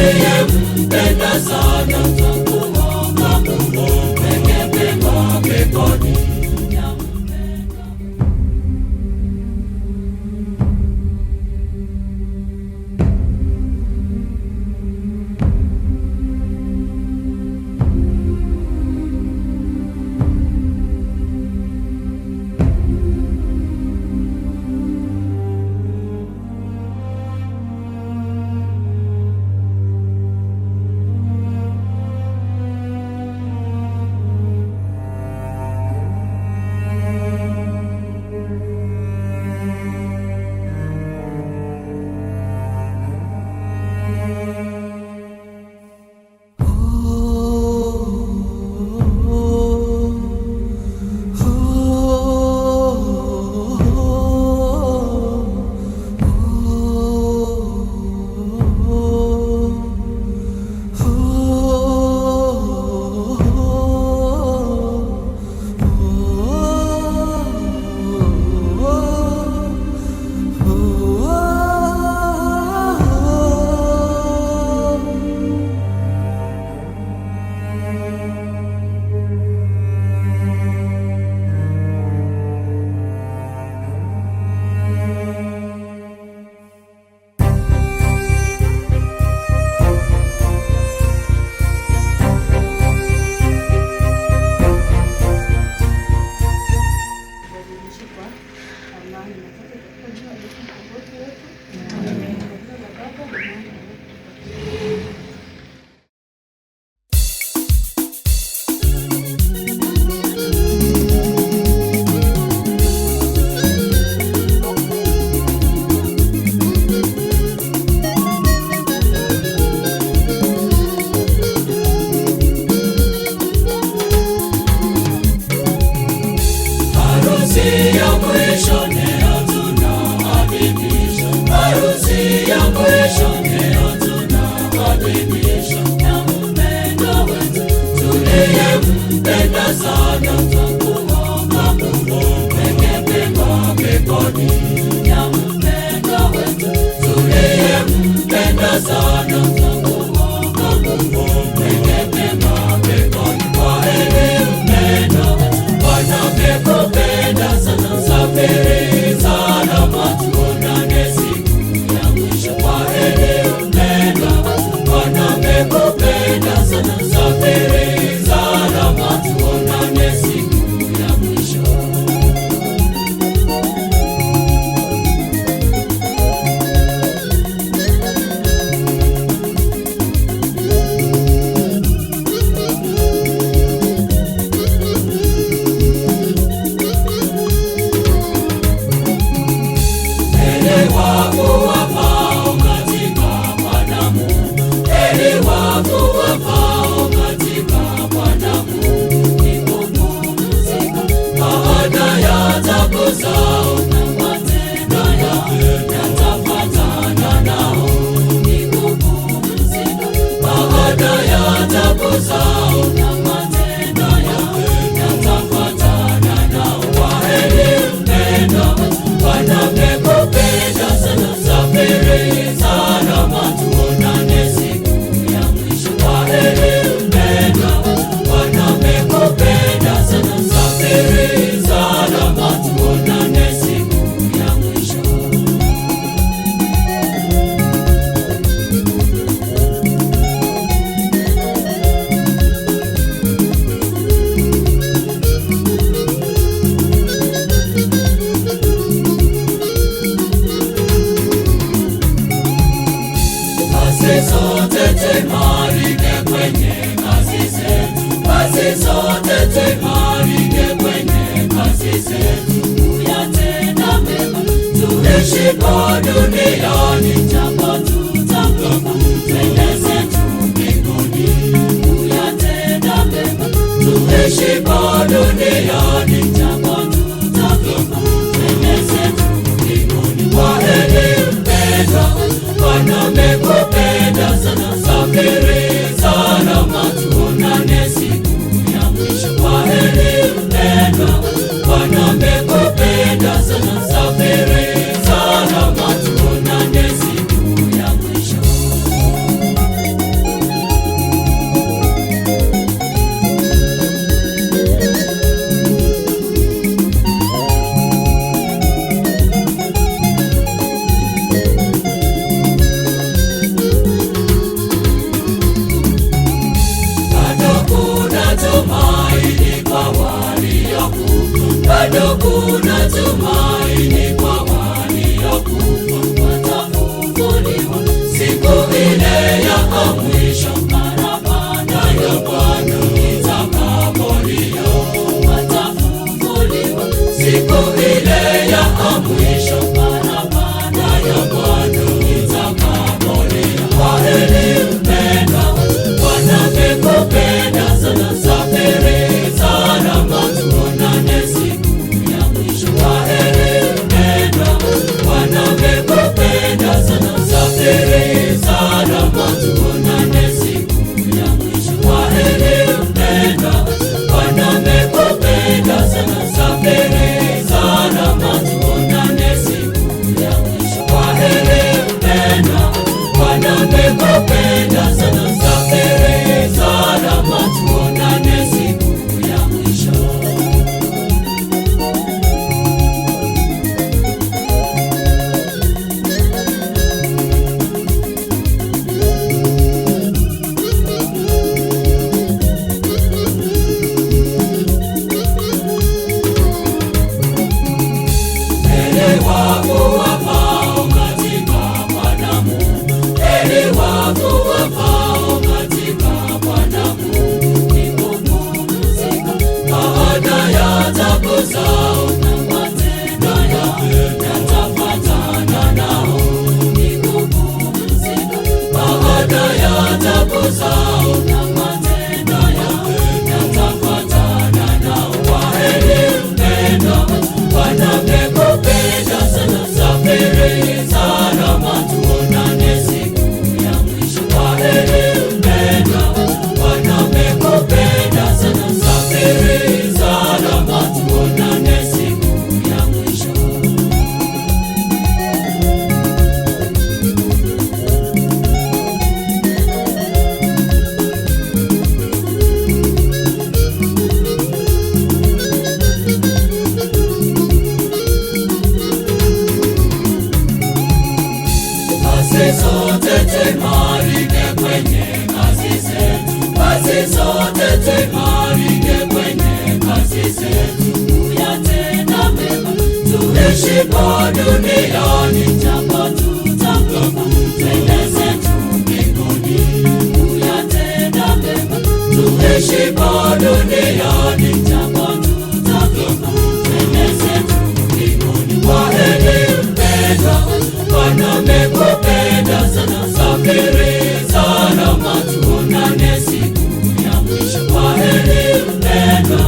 tuliyempenda sana, twamuomba Mungu mwenye pema peponi. Tuliyempenda sana, twamuomba Mungu mwenye pema peponi. Mpendwa wetu tuliyempenda sana, twamuomba Mungu mwenye pema peponi. Kwaheri mpendwa wetu, Bwana amekupenda sana. Safiri salama, tuonane siku ya mwisho. Kwaheri mpendwa wetu, Bwana amekupenda sana. Safiri salama, tuonane siku ya mwisho. Heri wako wafao katika Bwana Mungu, heri wako wafao katika Bwana Mungu, ni kupumzika baada ya taabu zao, na matendo yao yatafuatana nao. Ni kupumzika baada ya taabu zao, na matendo yao yatafuatana nao. Kwaheri mpendwa wetu, Bwana amekupenda sana. Safiri salama, tuonane siku ya mwisho. Kwaheri mpendwa wetu, Bwana amekupenda sana. Safiri salama, tuonane siku ya mwisho. Basi sote tuimarike kwenye kazi zetu, basi sote tuimarike kwenye kazi zetu, kuyatenda mema tuishipo duniani, japo tutakufa twende zetu mbinguni. Kuyatenda mema tuishipo duniani, japo tutakufa twende zetu mbinguni. Kwaheri mpendwa wetu, Bwana amekupenda sana. Safiri salama, tuonane siku ya mwisho. Kwaheri mpendwa wetu, Bwana amekupenda sana. Safiri salama, tuonane siku nyayo zao na matendo yao yatafuatana nao. Kwaheri mpendwa, Bwana amekupenda sana. Safiri salama, tuonane siku ya mwisho. Kwaheri mpendwa, Bwana amekupenda sana. Safiri salama, tuonane siku ya mwisho. Kazi zote tuimarike kwenye kazi zetu. Kazi zote tuimarike kwenye kazi zetu. Kuyatenda mema tuishipo duniani, japo tutakufa twende zetu mbinguni. Kuyatenda mema tuishipo duniani, japo tutakufa twende zetu mbinguni. Kwaheri mpendwa, Bwana amekupenda sana. Safiri salama, tuonane siku ya mwisho. Kwaheri mpendwa,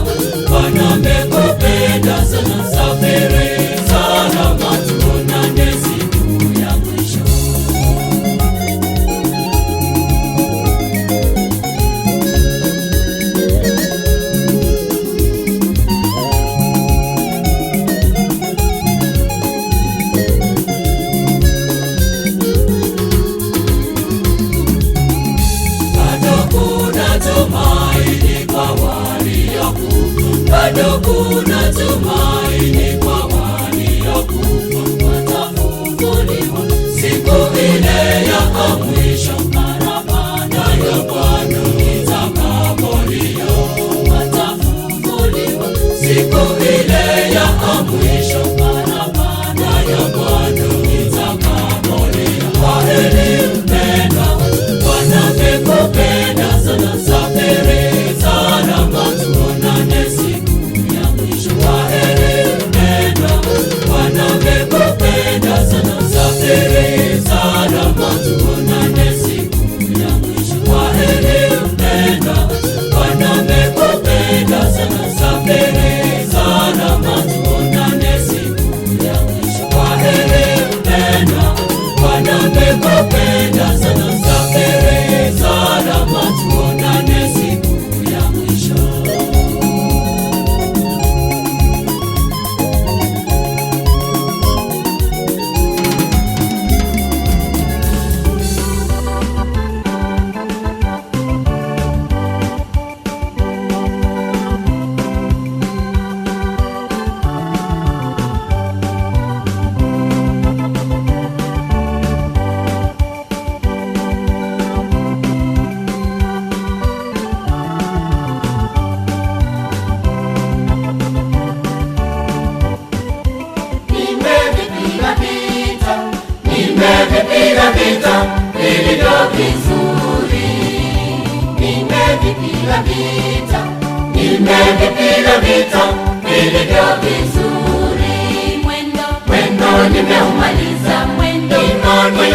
Bwana amekupenda sana. Safiri salama, tuonane siku ya mwisho. Bado kuna tumaini kwa waliokufa, watafufuliwa siku ile ya mwisho. Parapanda ya Bwana itakapolia, watafufuliwa siku ile ya mwisho. Parapanda ya Bwana itakapolia. Kwaheri mpendwa, Bwana amekupenda sana. Safiri salama, tuonane siku ya mwisho. Kwaheri mpendwa, Bwana amekupenda sana. Safiri salama, tuonane siku ya mwisho. Kwaheri mpendwa, Bwana amekupenda sana. Safiri salama, tuonane siku ya mwisho. Kwaheri mpendwa, Bwana amekupenda sana. Safiri salama, tuonane siku ya mwisho. Nimevipiga vita vilivyo vizuri, nimevipiga vita vilivyo vizuri. Mwendo nimeumaliza, imani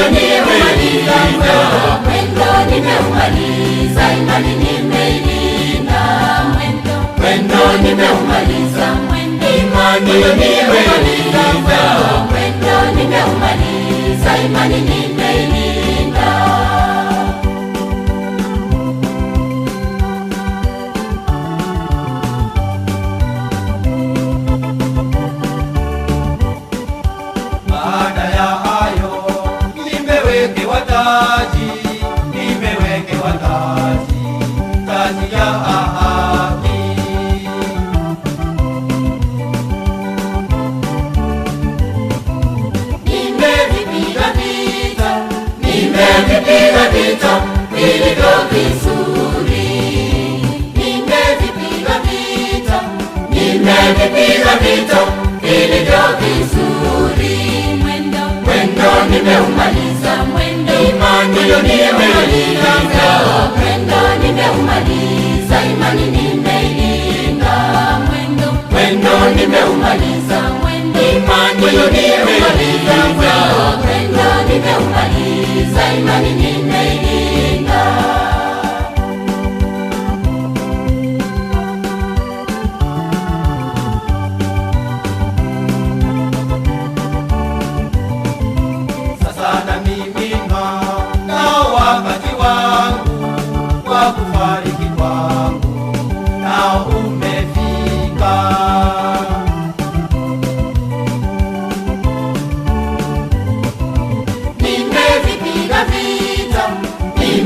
nimeumaliza, imani nimeilinda. Mwendo nimeumaliza, imani nimeumaliza, imani nimeilinda. Baada ya hayo nimewekewa taji, taji ya haki. Nimevipiga vita vilivyo vizuri, nimevipiga vita vilivyo vizuri. Mwendo nimeumaliza, imani nimeumaliza, imani nimeilinda. Mwendo nimeumaliza, imani nimeumaliza, imani nimeilinda.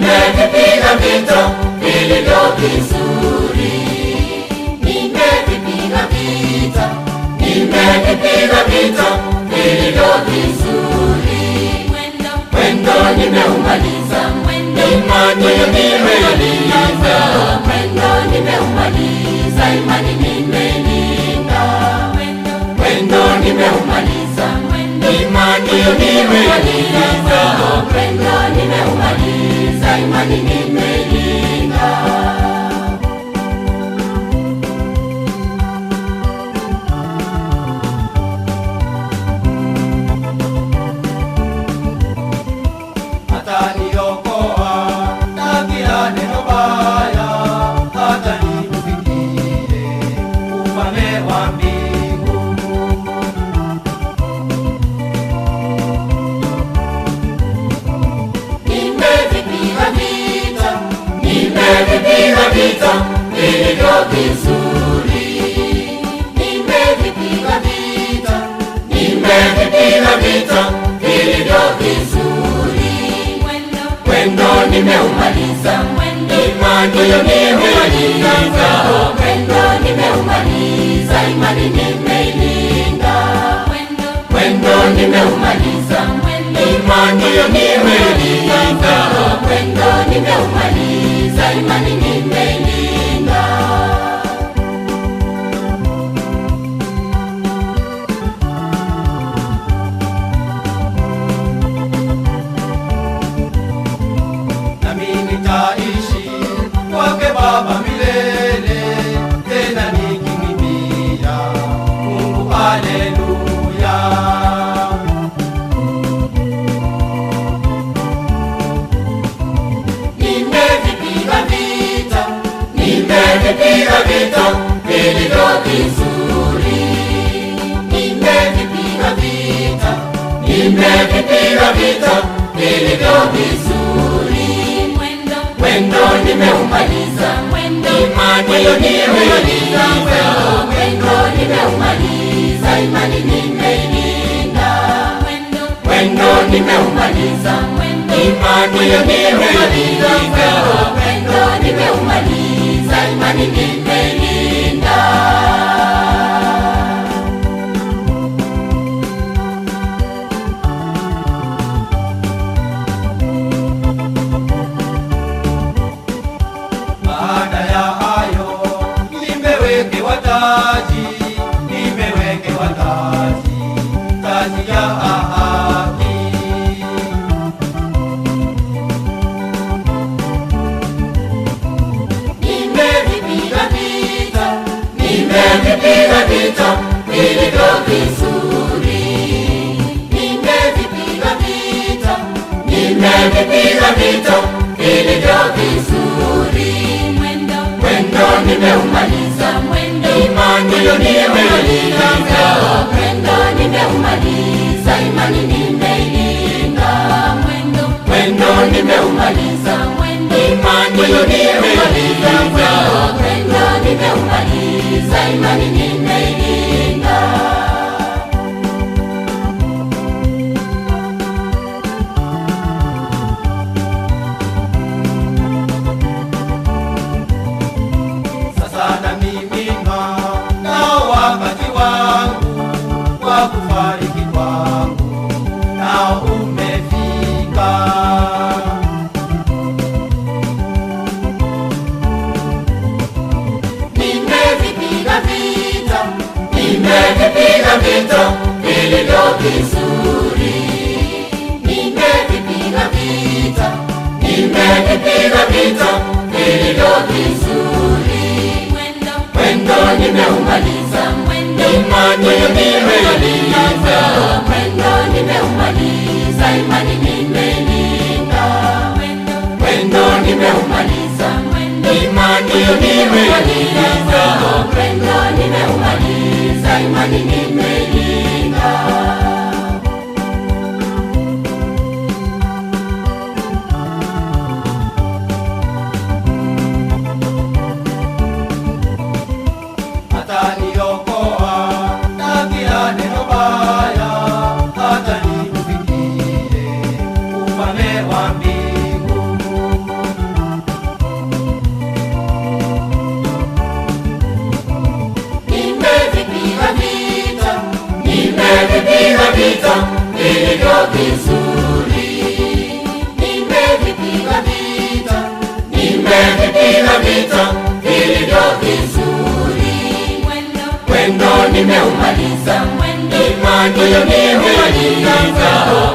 nimevipiga vita vilivyo vizuri, nimevipiga vita, nimevipiga vita vilivyo vizuri. Mwendo nimeumaliza, imani nimeilinda. Mwendo nimeumaliza, imani nimeilinda. Mwendo nimeumaliza, imani nimeilinda. Mwendo nimeumaliza, imani nimeilinda. Ataniokoa na kila neno baya, hata niufikie ufalme wa mbingu. Nimevipiga vita, nimevipiga vita vilivyo vizuri, nimevipiga vita, nimevipiga vita vilivyo vizuri. Mwendo nimeumaliza, imani nimeilinda. Mwendo nimeumaliza, imani nimeilinda. Mwendo nimeumaliza, imani nimeilinda. Mwendo nimeumaliza, imani nimeilinda. Nami nitaishi kwake Baba milele, tena nikimwimbia Mungu haleluya. Nimevipiga vita, nimevipiga vita vilivyo vizuri, nimevipiga vita, nimevipiga vita vilivyo vizuri. Mwendo nimeumaliza, imani nimeilinda. Mwendo nimeumaliza, imani nimeilinda. Mwendo nimeumaliza, imani nimeilinda. Mwendo nimeumaliza, imani nimeilinda. Baada ya hayo nimewekewa taji, nimewekewa taji, taji ya haki. Nimevipiga vita, nimevipiga vita vilivyo vizuri, nimevipiga vita, nimevipiga vita vilivyo vizuri. Mwendo nimeumaliza, imani nimeilinda. Mwendo nimeumaliza, imani nimeilinda. Mwendo nimeumaliza, imani nimeilinda. Mwendo nimeumaliza, imani nimeilinda. Sasa na mimi nao wakati wangu wa kufariki kwangu nao umefika. Nimevipiga vita, nimevipiga vita vilivyo vizuri, nimevipiga vita, nimevipiga vita vilivyo vizuri. Mwendo nimeumaliza, imani nimeilinda. Mwendo nimeumaliza, imani nimeilinda. Mwendo nimeumaliza, imani nimeilinda. Mwendo nimeumaliza, imani nimeilinda. Ataniokoa na kila neno baya, hata niufikie ufalme wa mbingu. vita vilivyo vizuri. Nimevipiga vita, nimevipiga vita vilivyo vizuri. Mwendo nimeumaliza, imani nimeimaliza.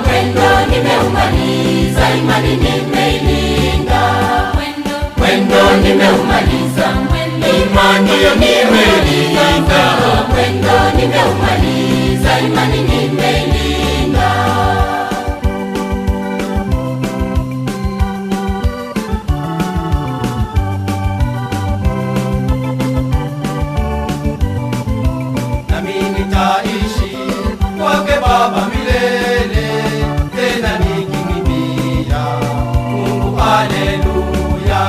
Mwendo nimeumaliza, imani nimeilinda. Mwendo nimeumaliza, imani nimeilinda. Mwendo nimeumaliza, imani nimeilinda. Nami nitaishi kwake Baba milele, tena nikimwimbia Mungu haleluya.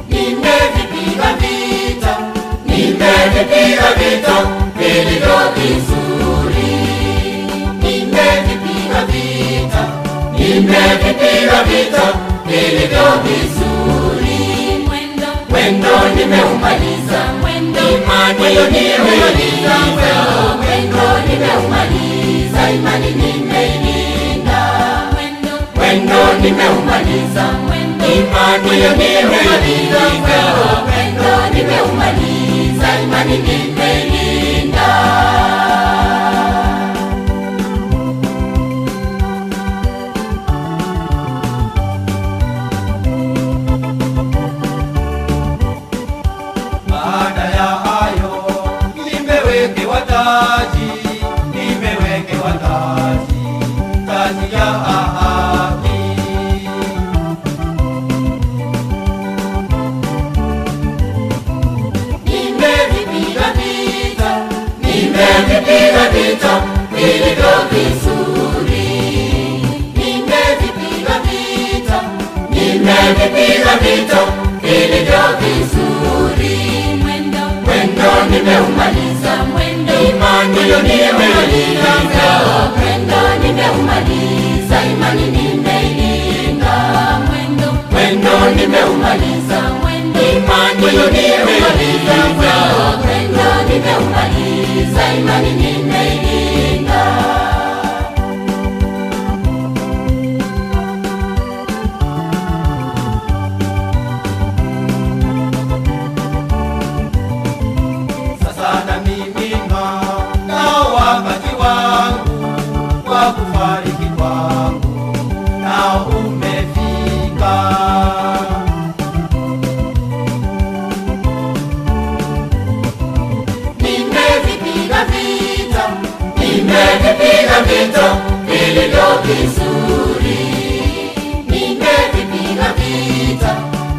Nimevipiga vita, nimevipiga vita vilivyo vizuri. Nimevipiga vita, nimevipiga vita vilivyo vizuri. Mwendo nimeumaliza, imani nimeimaliza. Mwendo nimeumaliza, imani nimeilinda. Mwendo nimeumaliza, imani nimeilinda. Mwendo nimeumaliza, imani nimeilinda. Baada ya hayo nimewekewa taji, nimewekewa taji, taji ya haki. Nimevipiga vita, nimevipiga vita vilivyo vizuri. Nimevipiga vita, nimevipiga vita vilivyo vizuri. Mwendo nimeumaliza, imani nimeilinda. Mwendo nimeumaliza, imani nimeilinda. Mwendo nimeumaliza, imani nimeilinda. Mwendo nimeumaliza, imani nimeilinda. Sasa na mimi nao wakati wangu wa kufariki kwangu nao umefika. Nimevipiga vita, nimevipiga vita vilivyo vizuri. Nimevipiga vita,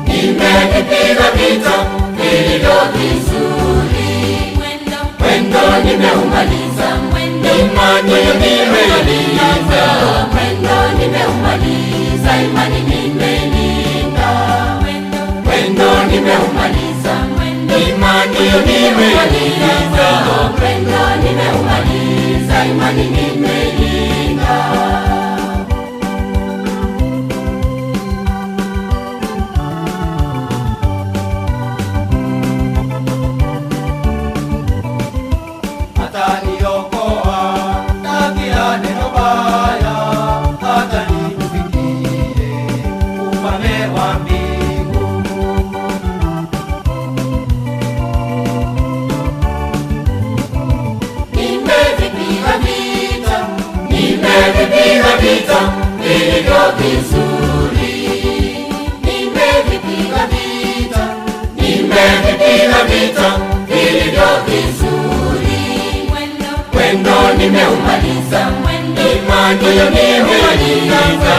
nimevipiga vita vilivyo vizuri. Mwendo nimeumaliza, imani nimeilinda. Mwendo nimeumaliza, imani nimeilinda. Mwendo nimeumaliza, imani nimeilinda. Mwendo nimeumaliza, imani nimeilinda. Hata niokoa na kila neno baya, hata niufikie ufalme wa mbingu. Nimevipiga vita, nimevipiga vita vilivyo vizuri. Nimevipiga vita, nimevipiga vita vilivyo vizuri. Mwendo nimeumaliza, imani nimeilinda.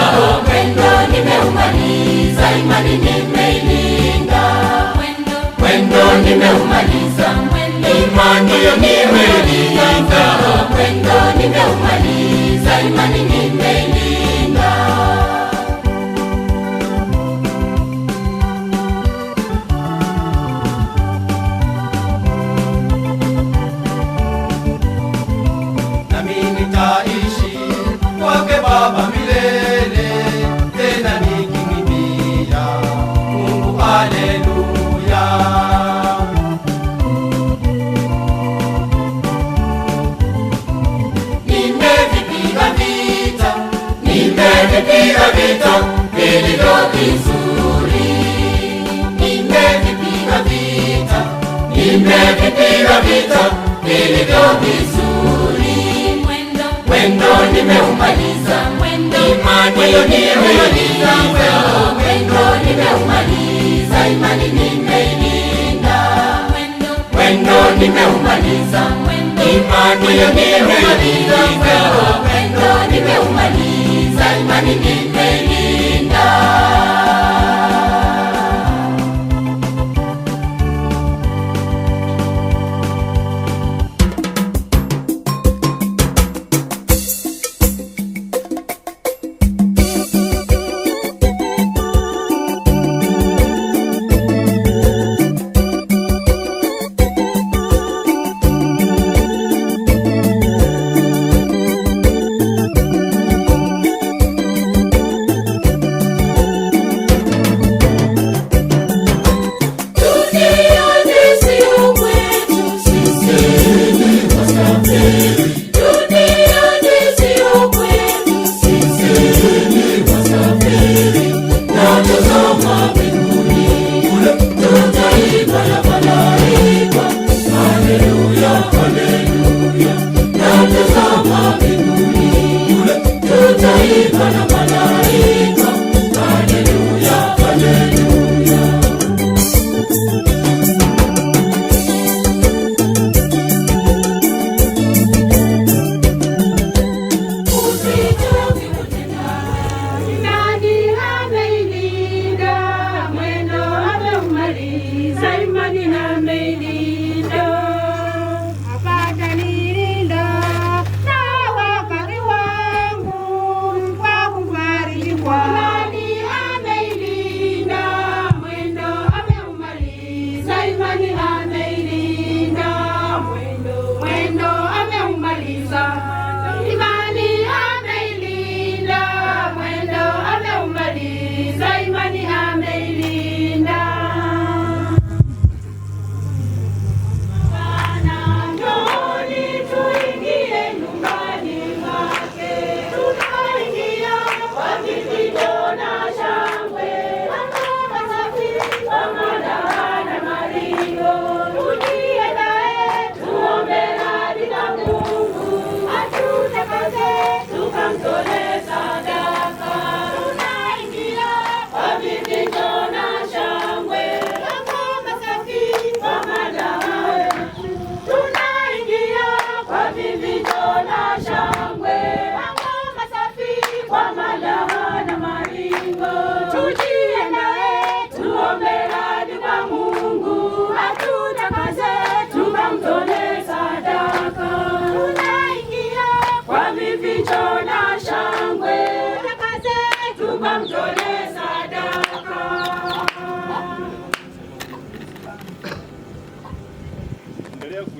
Mwendo nimeumaliza, imani nimeilinda. Mwendo nimeumaliza, imani nimeilinda. Mwendo nimeumaliza, imani nimeilinda. Nami nitaishi kwake Baba milele, tena nikimwimbia Mungu haleluya. nimevipiga vita vilivyo vizuri, nimevipiga vita, nimevipiga vita vilivyo vizuri. Mwendo nimeumaliza, imani nimeimaliza, mwendo nimeumaliza, imani nimeilinda. Mwendo nimeumaliza, imani nimeimaliza, mwendo nimeumaliza, imani nimeilinda.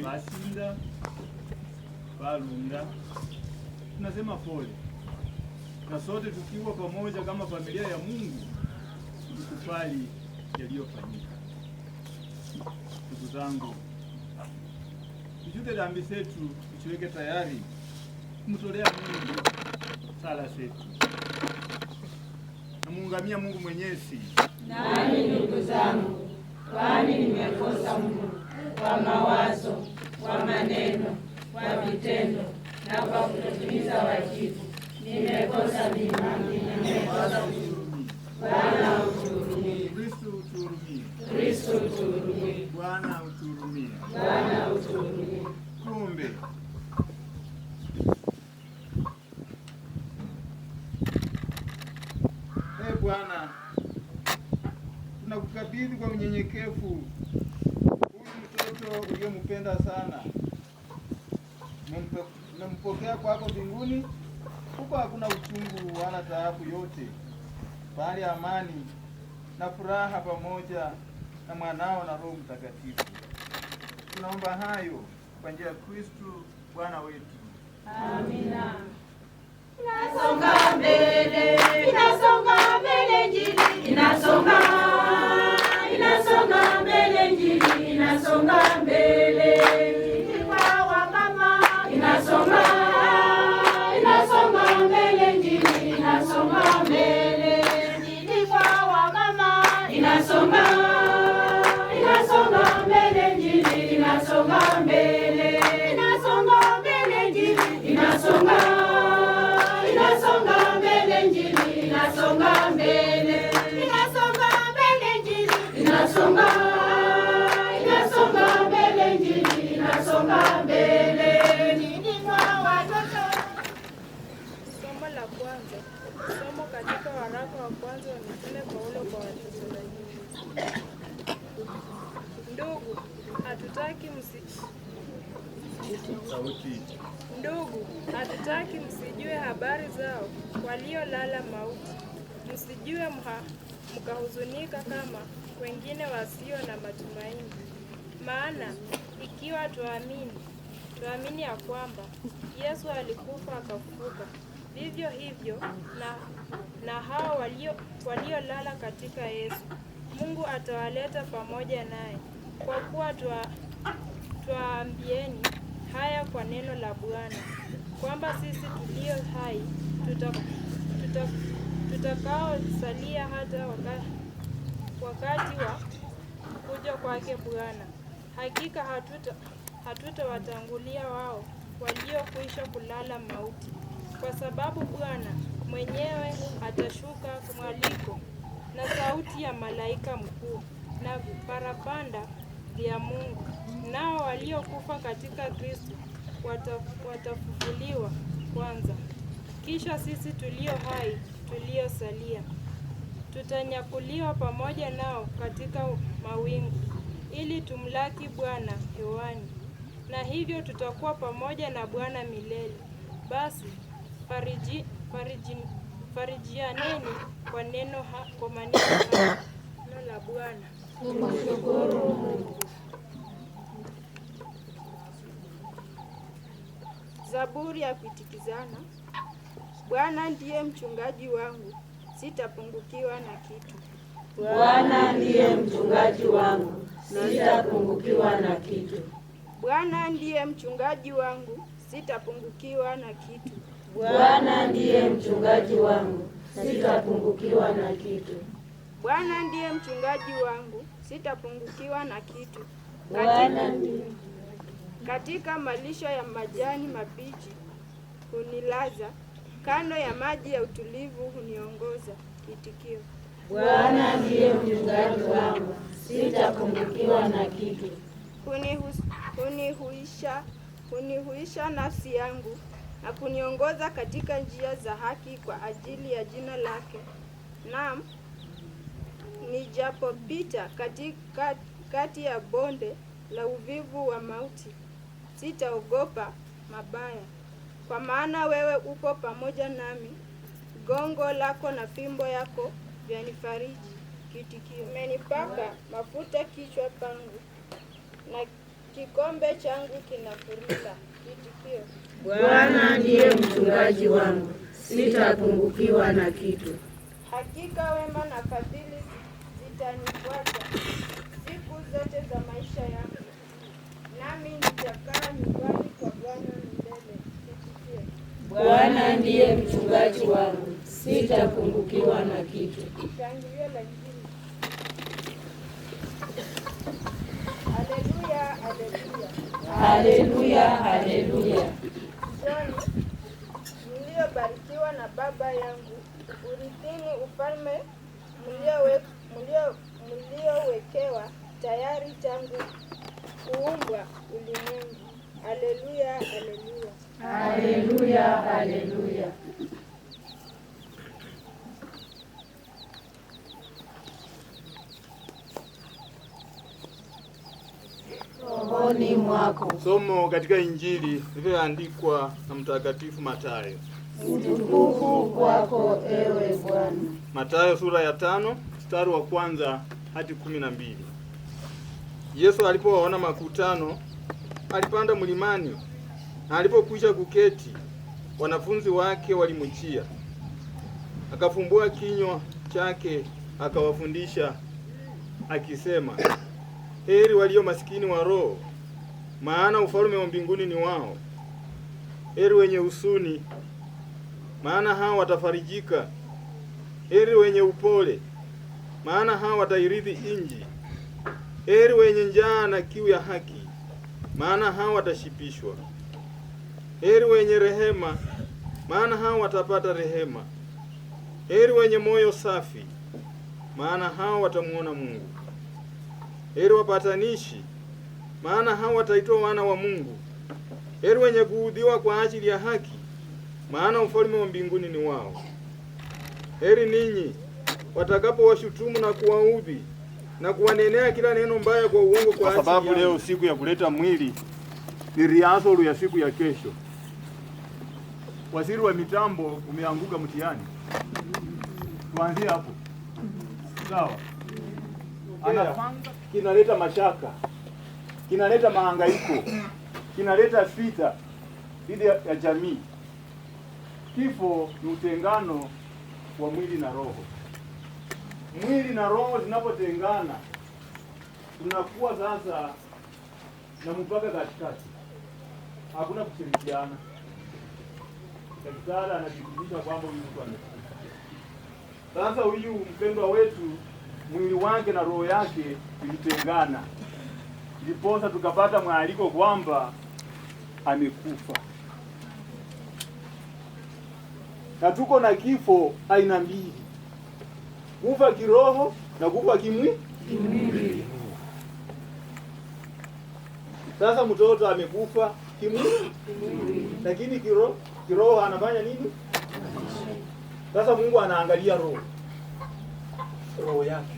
Basinda Balunga, tunasema pole, na sote tukiwa pamoja kama familia ya Mungu tukubali yaliyofanyika. Ndugu zangu, tujute dhambi zetu, tujiweke tayari kumtolea Mungu sala zetu na muungamia Mungu Mwenyezi. Nami ndugu zangu, kwani nimekosa Mungu kwa mawazo, kwa maneno, kwa vitendo na kwa kutotimiza wajibu. Nimekosa mimi, nimekosa mimi. Bwana utuhurumie. Kristo utuhurumie. Kristo utuhurumie. Bwana utuhurumie. Bwana utuhurumie. Tuombe. Bwana, tunakukabidhi kwa unyenyekevu huyu mtoto uliyempenda sana. Umempokea kwako mbinguni, huko hakuna uchungu wala taabu yote, bali amani na furaha pamoja na mwanao na Roho Mtakatifu. Tunaomba hayo kwa njia ya Kristo Bwana wetu. Amina. Inasonga mbele, inasonga mbele Injili, inasonga mbele Injili, inasonga mbele. Kwa wamama, inasonga mbele Injili, inasonga kwanza. Somo katika waraka wa kwanza wa Mtume Paulo kwa Wathesalonike. Ndugu, hatutaki msijue habari zao waliolala mauti, msijue mkahuzunika kama wengine wasio na matumaini. Maana ikiwa tuamini ya kwamba Yesu alikufa akafufuka, vivyo hivyo na hao waliolala katika Yesu Mungu atawaleta pamoja naye. Kwa kuwa twaambieni haya kwa neno la Bwana, kwamba sisi tulio hai tutakaosalia hata wakati wa kuja kwake Bwana, hakika hatutawatangulia wao waliokwisha kulala mauti, kwa sababu Bwana mwenyewe atashuka mwaliko na sauti ya malaika mkuu na parapanda vya Mungu, nao waliokufa katika Kristo watafufuliwa kwanza. Kisha sisi tulio hai tuliosalia tutanyakuliwa pamoja nao katika mawingu, ili tumlaki Bwana hewani, na hivyo tutakuwa pamoja na Bwana milele. Basi farijianeni kwa maneno haya. Neno la Bwana. Tumshukuru Mungu. Zaburi ya kuitikizana. Bwana ndiye mchungaji wangu, sitapungukiwa na kitu. Bwana ndiye mchungaji wangu, sitapungukiwa na kitu. Bwana ndiye mchungaji wangu, sitapungukiwa na kitu. Bwana ndiye mchungaji wangu, sitapungukiwa na kitu. Bwana ndiye mchungaji wangu, sitapungukiwa na kitu. Katika malisho ya majani mabichi hunilaza, kando ya maji ya utulivu huniongoza. Kitikio: Bwana ndiye mchungaji wangu, sitapungukiwa na kitu. Hunihuisha nafsi yangu na kuniongoza katika njia za haki kwa ajili ya jina lake. Naam, nijapopita kati ya bonde la uvivu wa mauti, sitaogopa mabaya, kwa maana wewe upo pamoja nami. Gongo lako na fimbo yako vyanifariji. Kitikio: umenipaka mafuta kichwa pangu, na kikombe changu kinafurika. Kitikio: Bwana ndiye mchungaji wangu, sitapungukiwa na kitu. Hakika wema na fadhili zitanifuata siku zote za maisha yangu, nami nitakaa nyumbani kwa Bwana milele. Kitikio: Bwana ndiye mchungaji wangu, sitapungukiwa na kitu. Shangilio la Injili. Haleluya, haleluya. Haleluya, haleluya. Njoni mliobarikiwa na Baba yangu, urithini ufalme mliowekewa tayari tangu kuumbwa ulimwengu. Haleluya, haleluya. Haleluya, haleluya. Rohoni mwako. Somo katika Injili iliyoandikwa na Mtakatifu Mathayo. Utukufu kwako ewe Bwana. Mathayo sura ya 5 mstari wa 1 hadi 12. Yesu alipowaona makutano, alipanda mlimani, na alipokwisha kuketi, wanafunzi wake walimjia. Akafumbua kinywa chake akawafundisha akisema, heri walio masikini wa roho, maana ufalme wa mbinguni ni wao. Heri wenye huzuni, maana hao watafarijika. Heri wenye upole, maana hao watairithi nchi. Heri wenye njaa na kiu ya haki, maana hao watashibishwa. Heri wenye rehema, maana hao watapata rehema. Heri wenye moyo safi, maana hao watamuona Mungu. Heri wapatanishi, maana hao wataitwa wana wa Mungu. Heri wenye kuudhiwa kwa ajili ya haki, maana ufalme wa mbinguni ni wao. Heri ninyi watakapowashutumu na kuwaudhi na kuwanenea kila neno mbaya kwa uongo kwa sababu leo siku ya kuleta mwili ni rehearsal ya siku ya kesho. Waziri wa mitambo umeanguka mtihani. Tuanzie hapo. Sawa. Anapanga kinaleta mashaka. Kinaleta mahangaiko. Kinaleta vita dhidi ya jamii. Kifo ni utengano wa mwili na roho. Mwili na roho zinapotengana, tunakuwa sasa na mpaka katikati. Hakuna kushirikiana. Daktari anathibitisha kwamba huyu mtu amekufa. Sasa huyu mpendwa wetu, mwili wake na roho yake vilitengana. Ndiposa tukapata mwaliko kwamba amekufa. Na tuko na kifo aina mbili. Kufa kiroho na kufa kimwili. Sasa mtoto amekufa kimwili. Lakini kiroho anafanya nini? Sasa Mungu anaangalia roho yake.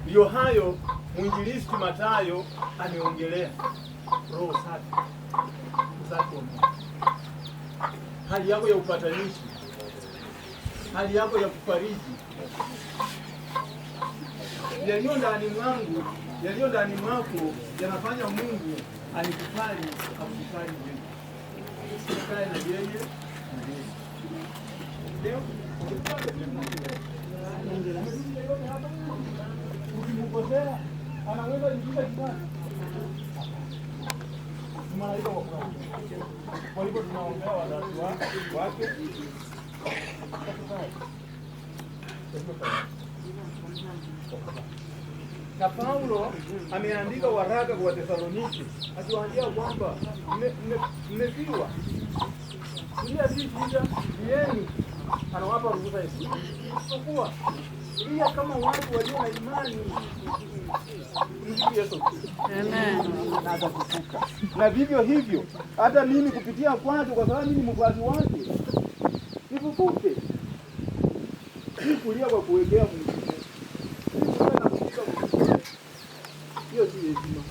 Ndio hayo mwinjilisti Mathayo ameongelea roho safi. Safi wa Mungu. Hali yako ya upatanishi, hali yako ya kufariji, yaliyo ndani mwangu, yaliyo ndani mwako yanafanya Mungu anikubali, akukubali wewe. Sikae na yeye. Leo ukimkosea anaweza kujibu kibali. Malaika wa Mungu. Kwa hivyo tunaombea wazazi wake. Na Paulo ameandika waraka kwa Wathesalonike akiwaambia kwamba mmefiwa. Dunia si shida, yenu anawapa ruhusa hiyo. Kwa kuwa kama watu walio na imani Yesu. Amen. Na atafufuka. Na vivyo hivyo hata mimi kupitia kwake, kwa sababu mimi ni mfuasi wake, nifufuke. Si kulia kwa kuwekea mwingine. Hiyo si heshima.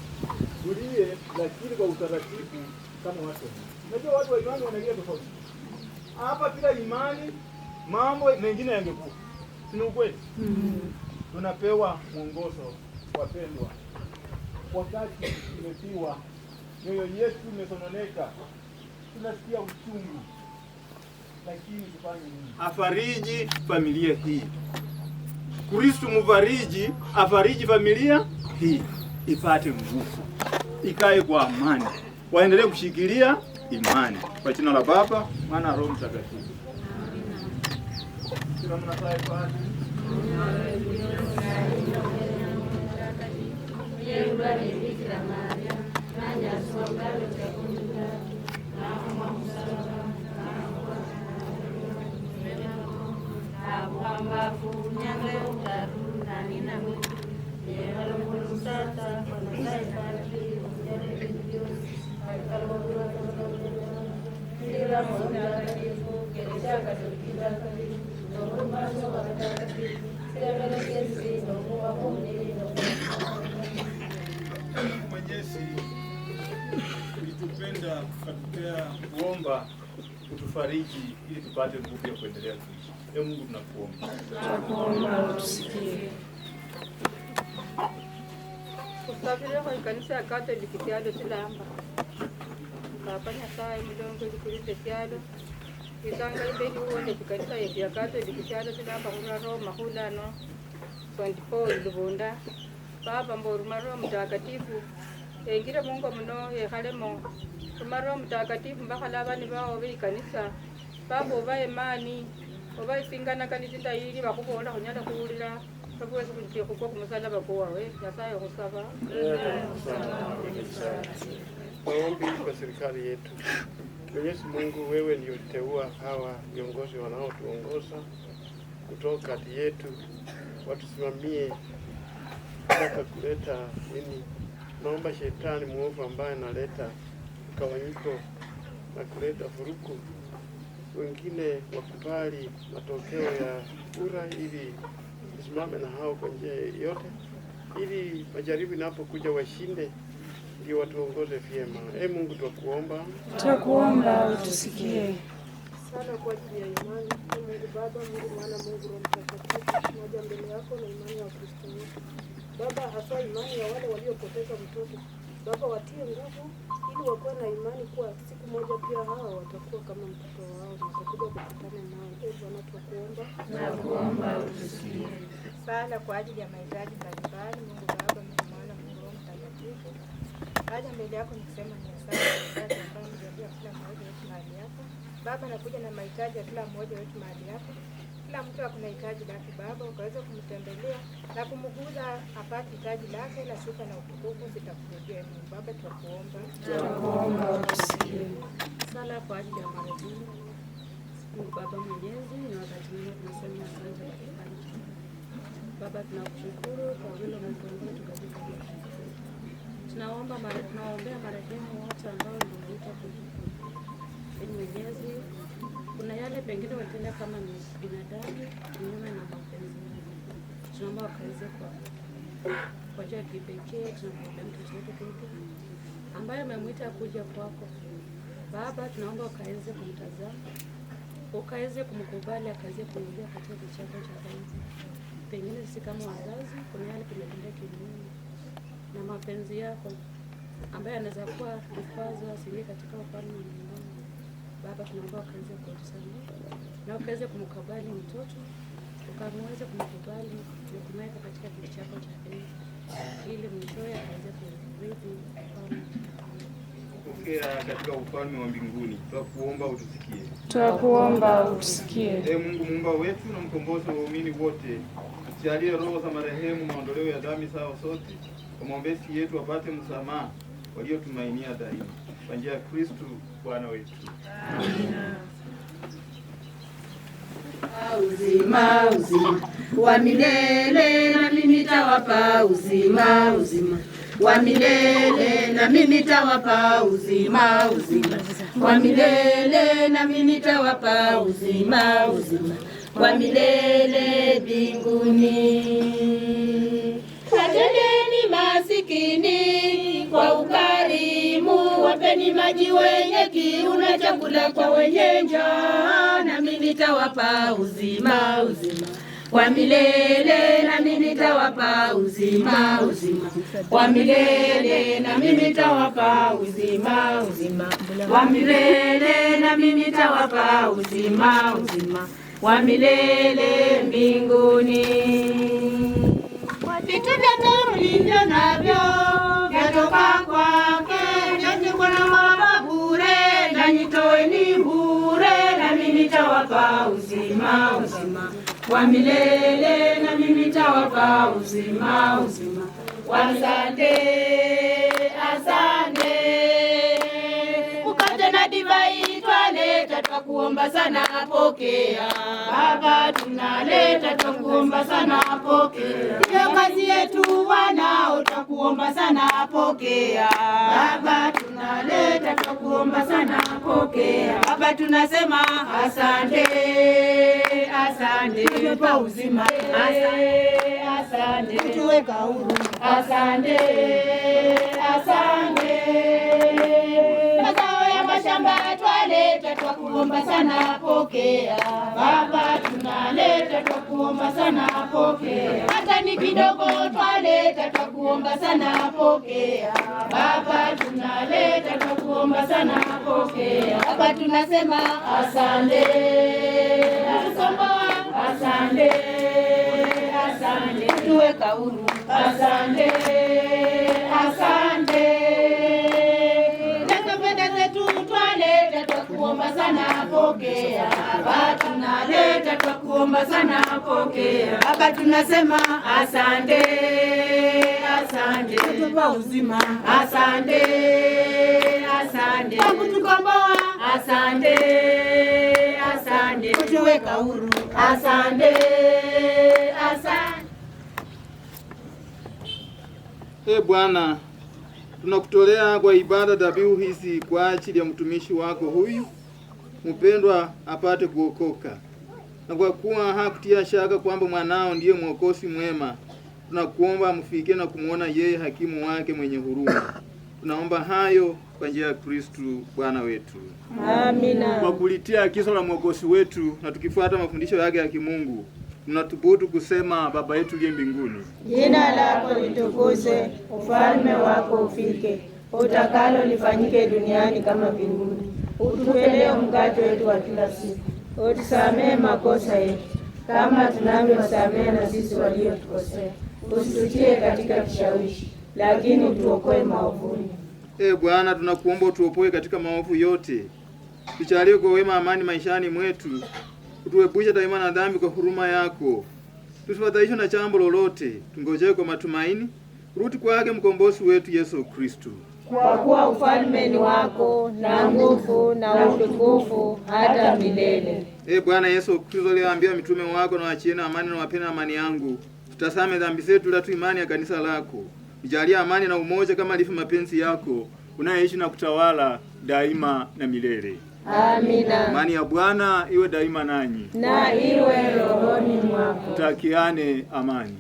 Kulie lakini kwa utaratibu kama watu. Unajua watu wa imani wanalia tofauti. Hapa bila imani mambo mengine yangekuwa. Si ukweli? Tunapewa mwongozo, wapendwa. Wakati tumetiwa, mioyo yetu imesononeka, tunasikia uchungu, lakini tufanye nini? Afariji familia hii. Kristo mfariji afariji familia hii, ipate nguvu, ikae kwa amani, waendelee kushikilia imani. Kwa jina la Baba, Mwana, Roho Mtakatifu. Kila mnasaye kwa Mwenyezi ulitupenda ukatupea kuomba kutufariji ili tupate nguvu ya kuendelea kuishi. Ee Mungu tunakuomba. Tunakuomba utusikie. Kusafiri kwa kanisa ya Katoliki kiado tilamba. Kapanya saa milongo likulinde kiado. Kitanga ibeli uone kanisa ya Katoliki kiado tilamba kuna Roma hulano. 24 Lubunda. Baba mboru maro mtakatifu. Engire Mungu mno yekalemo. Maro mtakatifu mbakala abani bawo bekanisa. Baba oba imani. Oba isingana kanisa ndayiri bakubona kunyala kuulira. Sabuwezi kujitia kwa kumsala kwa wewe. Yasaye kusaba. Maombi kwa serikali yetu. Mwenyezi Mungu, wewe ndio uliteua hawa viongozi wanaotuongoza kutoka kati yetu, watusimamie hata kuleta nini. Naomba shetani mwovu ambaye analeta mgawanyiko na kuleta vurugu wengine wakubali matokeo ya kura ili tusimame na hao kwa njia yote, ili majaribu inapokuja washinde, ndio watuongoze vyema. Mungu twakuomba utusikie. Sana kwa ajili ya imani. Mungu Baba, Mungu Mwana, Mungu Roho Mtakatifu, tunaja mbele yako na imani ya Kristo wetu. Baba, hasa imani ya wale waliopoteza mtoto. Baba, watie nguvu ili wakuwe na imani kuwa siku moja pia hawa watakuwa kama mtoto wao na watakuja kukutana nao. Bwana, Twakuomba utusikie. Sala kwa ajili ya mahitaji mbalimbali. Mungu Baba, Mungu Mwana, Mungu Roho Mtakatifu, haja mbele yako nikisema ni asante kwa kazi ambayo umejalia kila mmoja wetu mahali hapa. Baba, nakuja na mahitaji ya kila mmoja wetu mahali hapa. Kila mtu akuna hitaji lake Baba, ukaweza kumtembelea na kumguza apate hitaji lake, na sifa na utukufu zitakurudia. Mungu Baba, Twakuomba utusikie. Sala kwa ajili ya marehemu. Mungu Baba Mwenyezi, na wakati mwingine tunasema asante kwa kibali chako. Baba, tunakushukuru kwa vile umetuongoza katika maisha yetu. Tunaombea marehemu wote ambao ndio Mwenyezi, kuna yale pengine watenda kama ni binadamu kinyume na mapenzi yako. Tunaomba wakaweze kwa njia ya kipekee, tunaomba mtoto wetu ambaye amemwita kuja kwako Baba, tunaomba ukaweze kumtazama, ukaweze kumkubali, akaweze kuingia katika kiti chako cha enzi. Pengine sisi kama wazazi kuna yale tumetendea kinyume na mapenzi yako, ambaye anaweza kuwa kikwazo asiingie katika ufalme wa mbinguni. Baba, tunaomba ukaweze kutusamehe na ukaweze kumkubali mtoto, ukaweze kumkubali na kumweka katika kiti chako cha enzi, ili mwishowe akaweze kurithi ufalme katika ufalme wa mbinguni. Twakuomba utusikie. Twakuomba utusikie. Mungu muumba wetu na mkombozi wa waumini wote, tujalie roho za marehemu maondoleo ya dhambi sawa sote, kwa maombezi yetu wapate msamaha waliotumainia daima, kwa njia ya Kristo Bwana wetu. Amina. Uzima wa milele, na mimi nitawapa uzima wa milele, na mimi nitawapa uzima wa milele, na mimi nitawapa uzima wa milele mbinguni. Atendeni masikini kwa ukarimu, wapeni maji wenye kiu na chakula kwa wenye njaa, na mimi nitawapa uzima wa milele, na mimi nitawapa uzima wa milele, na mimi nitawapa uzima wa milele, na mimi nitawapa uzima wa milele mbinguni. Vitu vyote mlivyo navyo vyatoka kwake, vyachukua na mwapa bure, nanyi toeni bure, na mimi nitawapa uzima wa milele, na mimi nitawapa uzima Asante, asante. Mkate na divai twaleta, twakuomba sana pokea. Baba tunaleta, twakuomba sana pokea. Ndiyo kazi yetu wanao, twakuomba sana pokea. Baba tunaleta, twakuomba sana pokea. Baba tunasema asante, asante. Tumepa uzima, asante, asante. Tuweka huru, asante, asante. Mazao ya mashamba twaleta, twakuomba sana pokea. Baba tunaleta, twakuomba sana pokea. Hata ni kidogo twaleta, twakuomba sana pokea. Baba tunaleta, twakuomba sana pokea. Baba tunasema asante, tukomboa, asante, asante. Tuweka huru, asante, asante. Nakapenda zetu twaleta, twakuomba sana pokea. Baba tunaleta, twakuomba sana pokea. Baba tunasema asante, asante. Tupa uzima, asante, asante. Kwa kutukomboa, asante, asante. Kutuweka huru, asante, asante. Bwana, tunakutolea kwa ibada dhabihu hizi kwa ajili ya mtumishi wako huyu mpendwa apate kuokoka. Na kwa kuwa hakutia shaka kwamba mwanao ndiye mwokozi mwema, tunakuomba mfikie na kumuona yeye hakimu wake mwenye huruma. Tunaomba hayo kwa njia ya Kristo Bwana wetu. Amina. Kwa kulitia agizo la mwokozi wetu na tukifuata mafundisho yake ya kimungu, tunathubutu kusema: Baba yetu uliye mbinguni, jina lako litukuzwe, ufalme wako ufike, utakalo lifanyike duniani kama mbinguni. Utupe leo mkate wetu wa kila siku. Utusamehe makosa yetu kama tunavyosamehe na sisi waliotukosea. Usitutie katika kishawishi, lakini utuokoe maovuni. Bwana, tunakuomba utuopoe katika maovu yote. Tujalie kwa wema amani maishani mwetu. Utuepushe daima na dhambi kwa huruma yako. Tusifadhaishwe na jambo lolote, tungojee kwa matumaini rudi kwake mkombozi wetu Yesu Kristo. Kwa kuwa ufalme ni wako na nguvu na utukufu hata milele. Bwana Yesu Kristo aliyeambia mitume wako, na wachieni amani na wapeni amani yangu, tutasame dhambi zetu la tu imani ya kanisa lako. Nijalie amani na umoja kama ilivyo mapenzi yako, unayeishi na kutawala daima na milele. Amina. Amani ya Bwana iwe daima nanyi, na iwe rohoni mwako. Takiane amani.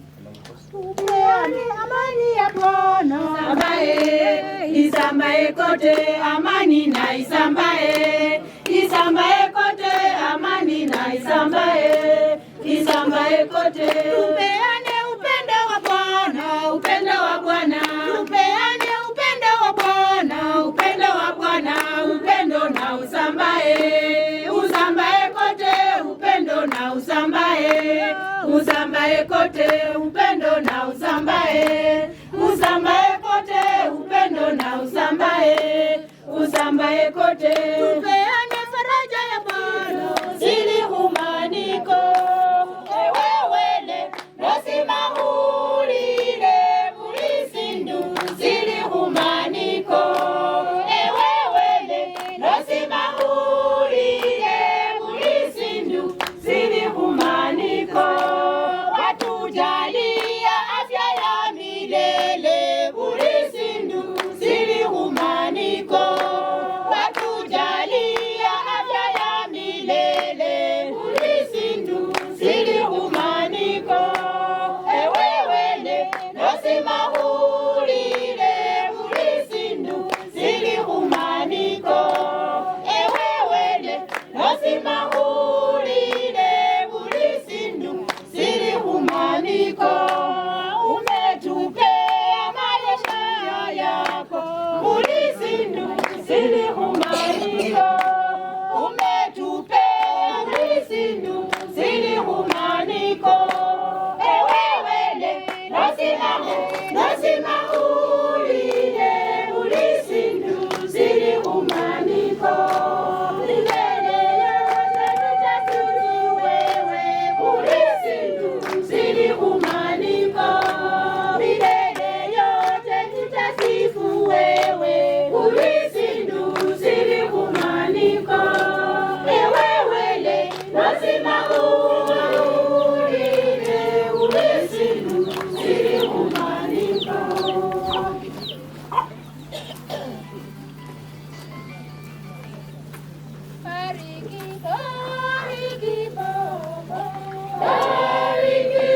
Tupeane amani ya Bwana, ambaye isambaye kote, amani na isambaye kote, amani na isambaye kote. Tupeane upendo wa Bwana, upendo wa Bwana. Tupeane upendo wa Bwana, upendo wa Bwana. Upendo na usambaye kote, upendo na usambaye kote, upendo na usambaye kote, upendo na usambaye kote. Tupeane faraja ya Bwana, zili humaniko, ewewele nasima hulile mulisindu, zili humaniko, ewewele nasima hulile mulisindu, zili humaniko. Watujalia afya ya milele mulisindu, zili humaniko. Watujalia afya ya milele mulisindu, zili humaniko. Ewewele nasima hulile mulisindu, zili humaniko. Ewewele nasima hulile mulisindu, zili humaniko. Umetupea maisha yako mulisindu, zili humaniko. Umetupea mulisindu, zili humaniko. Ewewele nasima hulile mulisindu, zili humaniko. Milele yote tutasifu wewe mulisindu, zili humaniko. Milele yote tutasifu wewe mulisindu, zili humaniko. Ewewele nasima hulile mulisindu, zili humaniko. Bariki, bariki Baba. Bariki,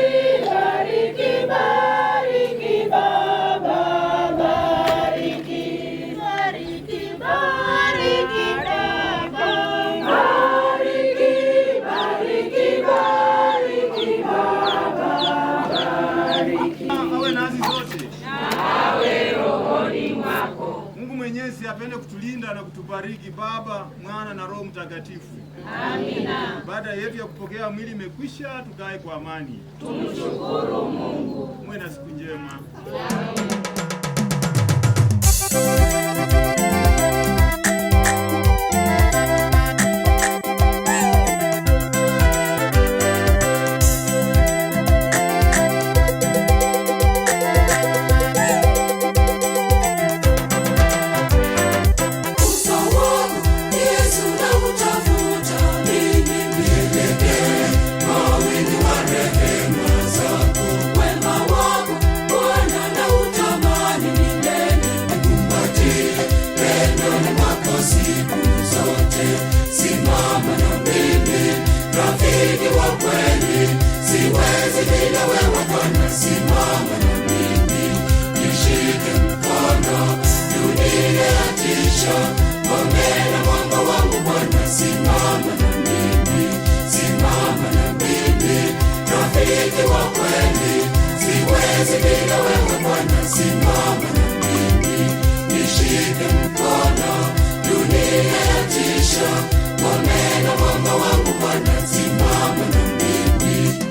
bariki, bariki Baba. Bariki, bariki, bariki Baba. Bariki, bariki, bariki Baba. Bariki. Awe nasi sote. Awe rohoni mwako. Mungu Mwenyezi apende kutulinda na kutubariki, Baba, Mwana na Roho Mtakatifu. Amina. Baada yetu ya kupokea mwili imekwisha, tukae kwa amani. Tumshukuru Mungu. Mwe na siku njema. Wema wako Bwana na utamani milele, nikumbatie pendo siwezi bila wewe Bwana, simama na mimi, nishike mkono, dunia yatisha, ngome na mwamba wangu Bwana, simama na mimi, simama na mimi, rafiki wa kweli, siwezi bila wewe Bwana, simama na mimi, nishike mkono, dunia yatisha, ngome na mwamba wangu Bwana, simama na mimi.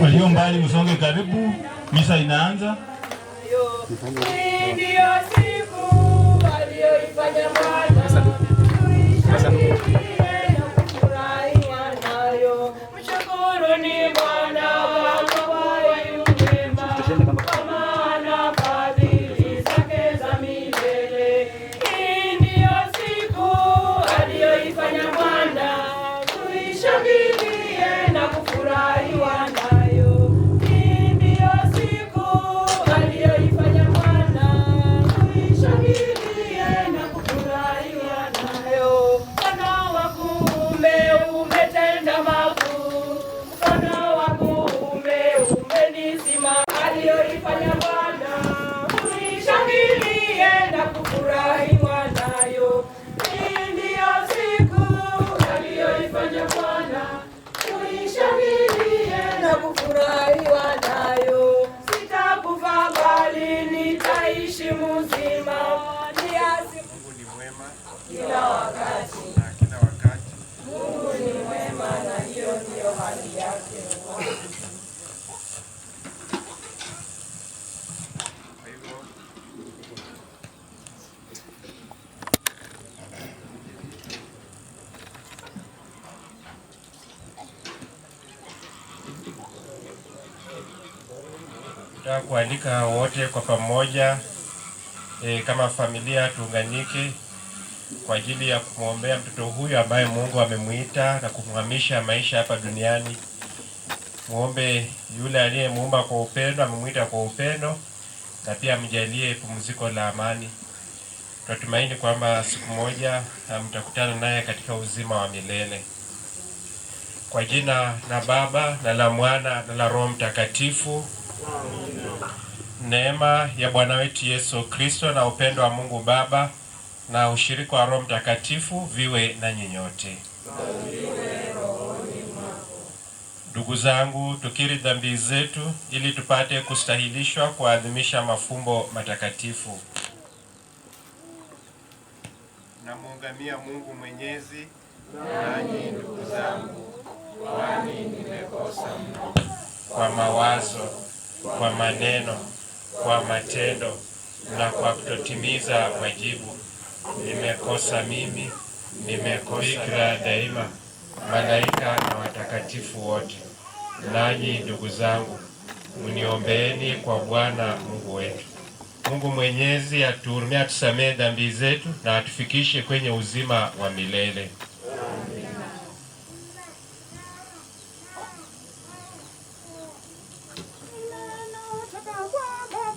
Walio mbali msonge karibu, misa inaanza. Ndio siku aliyoifanya Bwana, tuishangilie na kufurahia nayo. Mshukuruni Bwana kwa wema, kwa maana fadhili zake za milele. Hii ndio siku aliyoifanya Bwana, tuishangilie na kufurahiwa nayo. Hii ndio siku aliyoifanya Bwana, tuishangilie na kufurahiwa nayo. Mkono wa kuume umetenda makuu, mkono wa kuume umenisimama. Aliyoifanya Bwana, tuishangilie na kufurahiwa nayo. Hii ndio siku aliyoifanya Bwana, tuishangilie na kufurahiwa nayo. Sitakufa bali nitaishi mzima. Mungu ni mwema kila wakati, Mungu ni mwema na hiyo ndio hali yake. Nataka kualika wote kwa pamoja kama familia tuunganike kwa ajili ya kumwombea mtoto huyu ambaye Mungu amemuita na kumhamisha maisha hapa duniani. Muombe yule aliyemuumba kwa upendo, amemuita kwa upendo, na pia mjalie pumziko la amani. Tunatumaini kwamba siku moja mtakutana naye katika uzima wa milele. Kwa jina la Baba na la Mwana na la Roho Mtakatifu. Neema ya Bwana wetu Yesu Kristo na upendo wa Mungu Baba na ushirika wa Roho Mtakatifu viwe na nyinyote. Ndugu zangu, tukiri dhambi zetu ili tupate kustahilishwa kuadhimisha mafumbo matakatifu. namuungamia Mungu Mwenyezi, nanyi ndugu zangu, kwani nimekosa mno kwa mawazo, kwa maneno, kwa matendo na kwa kutotimiza wajibu. Nimekosa mimi, nimekosa Bikira daima, malaika na watakatifu wote. Nanyi ndugu zangu, mniombeeni kwa Bwana Mungu wetu. Mungu Mwenyezi atuhurumie, atusamehe dhambi zetu na atufikishe kwenye uzima wa milele.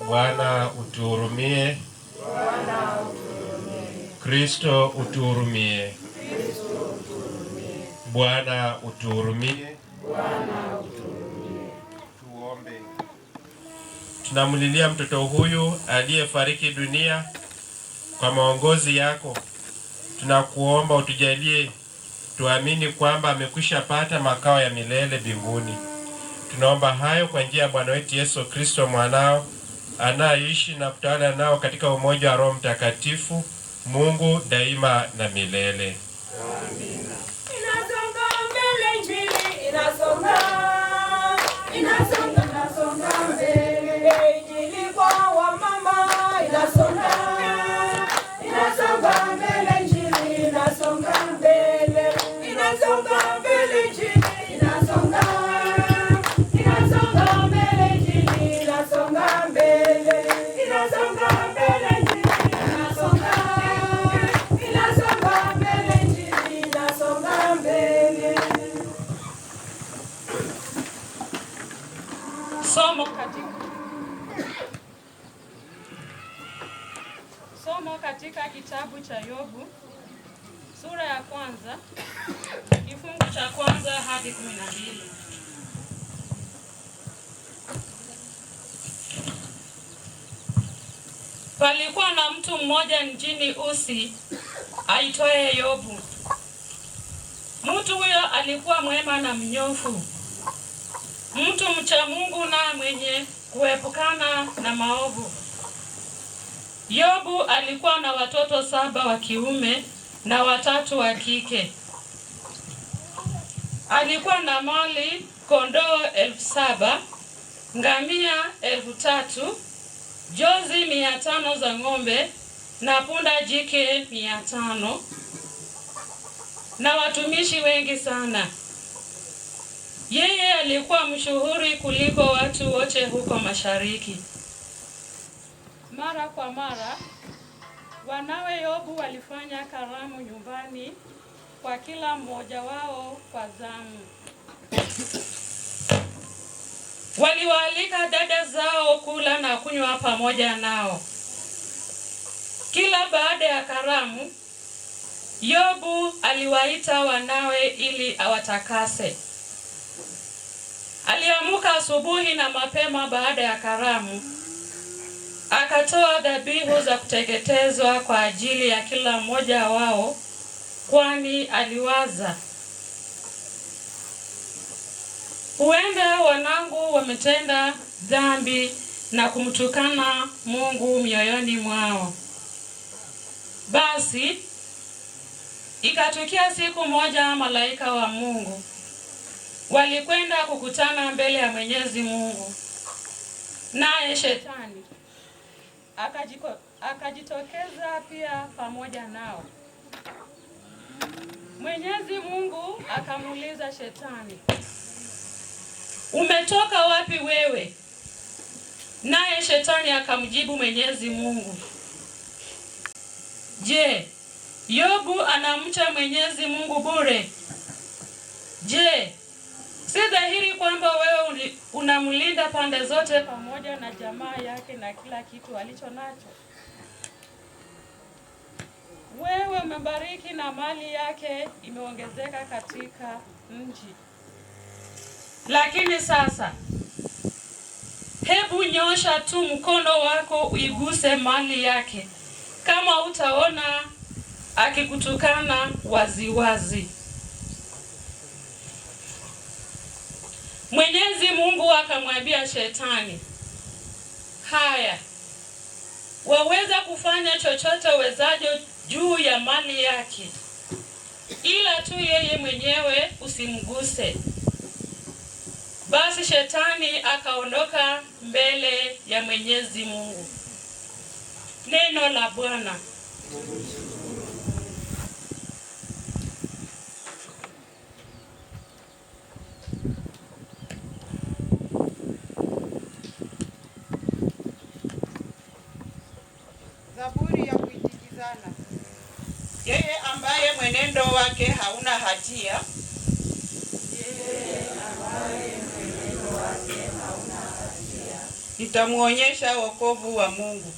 Bwana utuhurumie. Kristo utuhurumie. Bwana utuhurumie. Tuombe. Tunamlilia mtoto huyu aliyefariki dunia. Kwa maongozi yako tunakuomba utujalie tuamini kwamba amekwisha pata makao ya milele mbinguni. Tunaomba hayo kwa njia ya Bwana wetu Yesu Kristo mwanao, anayeishi na kutawala nao katika umoja wa Roho Mtakatifu, Mungu daima na milele. Amina. Inasonga mbele Injili, inasonga mbele Injili kwa wamama, inasonga mbele Injili, inasonga mbele Injili, inasonga mbele Injili, inasonga mbele Somo katika kitabu cha Yobu sura ya 1 kifungu cha 1 hadi 12. Palikuwa na mtu mmoja nchini Usi aitwaye Yobu. Mtu huyo alikuwa mwema na mnyofu, mtu mcha Mungu na mwenye kuepukana na maovu. Yobu alikuwa na watoto 7 wa kiume na 3 wa kike. Alikuwa na mali kondoo 7,000, ngamia 3,000, jozi 500 za ng'ombe na punda jike 500, na watumishi wengi sana. Yeye alikuwa mshuhuri kuliko watu wote huko mashariki. Mara kwa mara wanawe Yobu walifanya karamu nyumbani kwa kila mmoja wao kwa zamu. Waliwaalika dada zao kula na kunywa pamoja nao. Kila baada ya karamu, Yobu aliwaita wanawe ili awatakase. Aliamka asubuhi na mapema baada ya karamu, akatoa dhabihu za kuteketezwa kwa ajili ya kila mmoja wao, kwani aliwaza, huenda wanangu wametenda dhambi na kumtukana Mungu mioyoni mwao. Basi ikatukia siku moja malaika wa Mungu walikwenda kukutana mbele ya Mwenyezi Mungu, naye Shetani akajitokeza pia pamoja nao. Mwenyezi Mungu akamuuliza Shetani, umetoka wapi wewe? Naye Shetani akamjibu Mwenyezi Mungu, je, Yobu anamcha Mwenyezi Mungu bure? Je, si dhahiri kwamba wewe unamlinda pande zote pamoja na jamaa yake na kila kitu alicho nacho? Wewe umebariki na mali yake imeongezeka katika nchi. Lakini sasa, hebu nyosha tu mkono wako uiguse mali yake, kama utaona akikutukana waziwazi. Mwenyezi Mungu akamwambia Shetani, haya, waweza kufanya chochote uwezacho juu ya mali yake, ila tu yeye mwenyewe usimguse. Basi shetani akaondoka mbele ya Mwenyezi Mungu. Neno la Bwana. Zaburi ya kuitikizana. Yeye ambaye mwenendo wake hauna hatia, nitamuonyesha wokovu wa Mungu.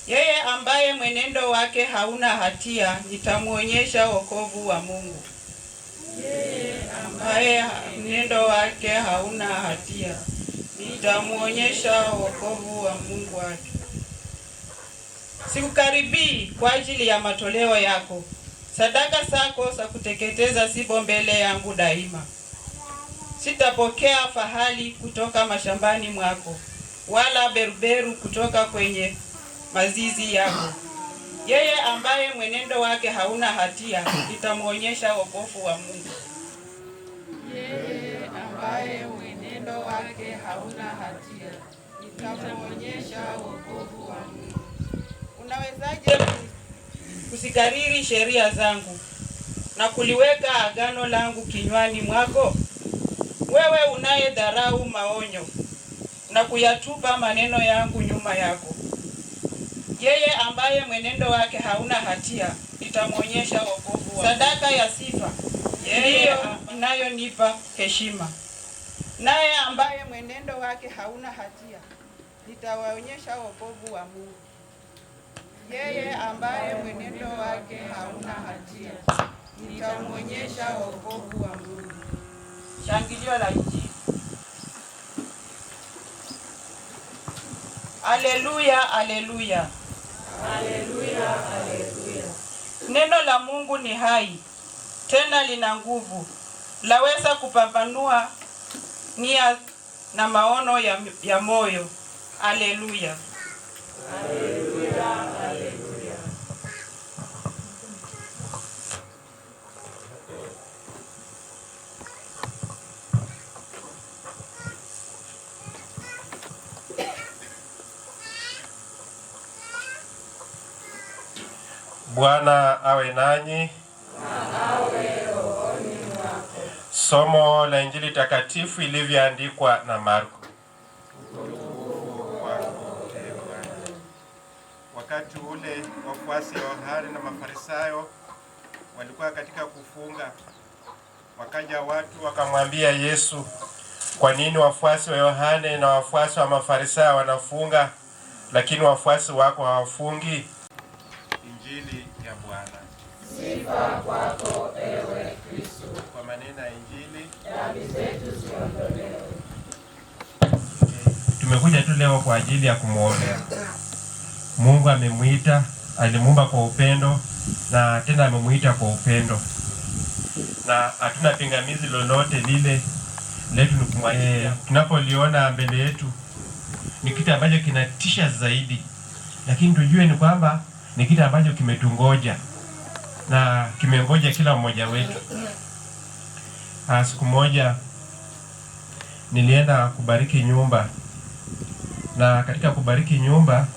Yeye ambaye mwenendo wake hauna hatia, nitamuonyesha wokovu wa Mungu. Yeye ambaye mwenendo wake hauna hatia, nitamuonyesha wokovu wa Mungu wake. Sikukaribii kwa ajili ya matoleo yako, sadaka zako za kuteketeza zipo mbele yangu daima. Sitapokea fahali kutoka mashambani mwako, wala beruberu kutoka kwenye mazizi yako. Yeye ambaye mwenendo wake hauna hatia, nitamuonyesha wokovu wa Mungu. Yeye ambaye mwenendo wake hauna hatia, nitamuonyesha wokovu wa Mungu. Unawezaje kusikariri sheria zangu na kuliweka agano langu kinywani mwako? Wewe unayedharau maonyo na kuyatupa maneno yangu nyuma yako. Yeye ambaye mwenendo wake hauna hatia, nitamuonyesha wokovu wa sadaka ya sifa, yeye inayonipa heshima. Naye ambaye mwenendo wake hauna hatia, nitawaonyesha wokovu wa Mungu. Yeye ambaye mwenendo wake hauna hatia, nitamuonyesha wokovu wa Mungu. Shangilio la Injili. Haleluya, haleluya. Haleluya, haleluya. Neno la Mungu ni hai, tena lina nguvu. Laweza kupambanua nia na maono ya moyo. Haleluya. Haleluya, haleluya. Bwana awe nanyi. Somo la Injili takatifu ilivyoandikwa na Marko. Wakati ule wafuasi wa Yohane na Mafarisayo walikuwa katika kufunga. Wakaja watu wakamwambia Yesu, kwa nini wafuasi wa Yohane na wafuasi wa Mafarisayo wanafunga, lakini wafuasi wako hawafungi? Injili ya Bwana. Sifa kwako ewe Kristo. Kwa maneno ya Injili, dhambi zetu ziondolewe. Tumekuja tu leo kwa ajili ya kumwombea. Mungu amemuita, alimuumba kwa upendo na tena amemuita kwa upendo. Na hatuna pingamizi lolote lile letu ni kumwambia. Tunapoliona mbele yetu ni kitu ambacho kinatisha zaidi. Lakini tujue ni kwamba ni kitu ambacho kimetungoja na kimengoja kila mmoja wetu. Siku moja nilienda kubariki nyumba, na katika kubariki nyumba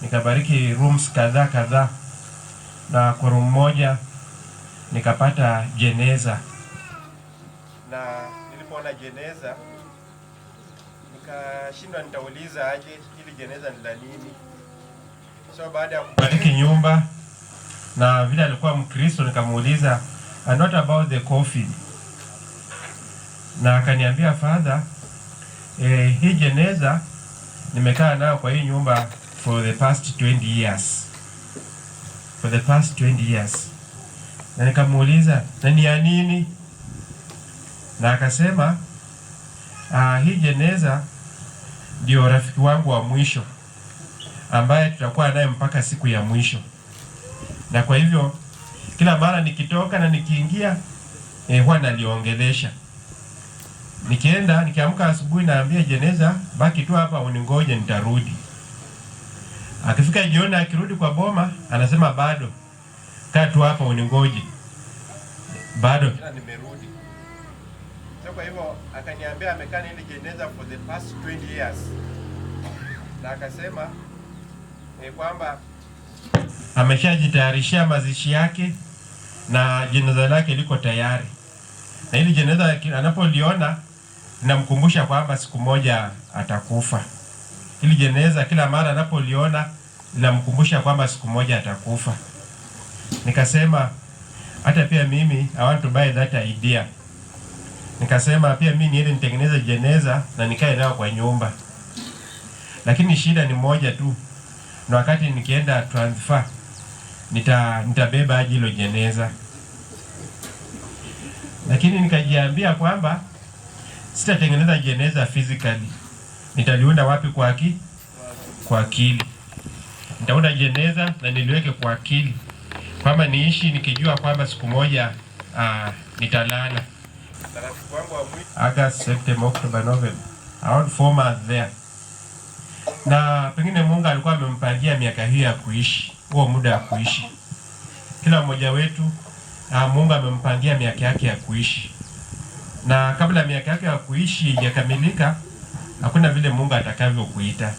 nikabariki rooms kadhaa, na kwa room moja nikapata jeneza. Na nilipoona jeneza nikashindwa nitauliza aje hili jeneza ni la nini. So baada ya kubariki nyumba na vile alikuwa Mkristo, nikamuuliza, and what about the coffin? Na akaniambia, Father, hii jeneza nimekaa nayo kwa hii nyumba for the past 20 years. For the past 20 years. Na nikamuuliza, na ni ya nini? Na akasema, hii jeneza ndio rafiki wangu wa mwisho ambaye tutakuwa naye mpaka siku ya mwisho. Na kwa hivyo kila mara nikitoka na nikiingia huwa naliongelesha. Nikiamka asubuhi naambia jeneza, baki tu hapa uningoje nitarudi. Akifika jioni akirudi kwa boma anasema bado kaa tu hapa uningoje. Bado nimerudi. So kwa hivyo akaniambia amekaa ile jeneza for the past 20 years. Na akasema kwamba ameshajitayarishia mazishi yake na jeneza lake liko tayari. Na ile jeneza anapoliona linamkumbusha kwamba siku moja atakufa. Ile jeneza kila mara anapoliona linamkumbusha kwamba siku moja atakufa. Nikasema hata pia mimi I want to buy that idea. Nikasema pia mimi niende nitengeneze jeneza na nikae nayo kwa nyumba. Lakini shida ni moja tu. Na wakati nikienda transfer nitabeba aje hilo jeneza. Lakini nikajiambia kwamba sitatengeneza jeneza physically. Nitaliunda wapi kwa akili. Nitaunda jeneza na niliweke kwa akili. Kwamba niishi nikijua kwamba siku moja nitalala. August, September, October, November. Around 4 months there. Na pengine Mungu alikuwa amempangia miaka hiyo ya kuishi, huo muda wa kuishi. Kila mmoja wetu Mungu amempangia miaka yake ya kuishi. Na kabla miaka yake ya kuishi haijakamilika, hakuna vile Mungu atakavyokuita.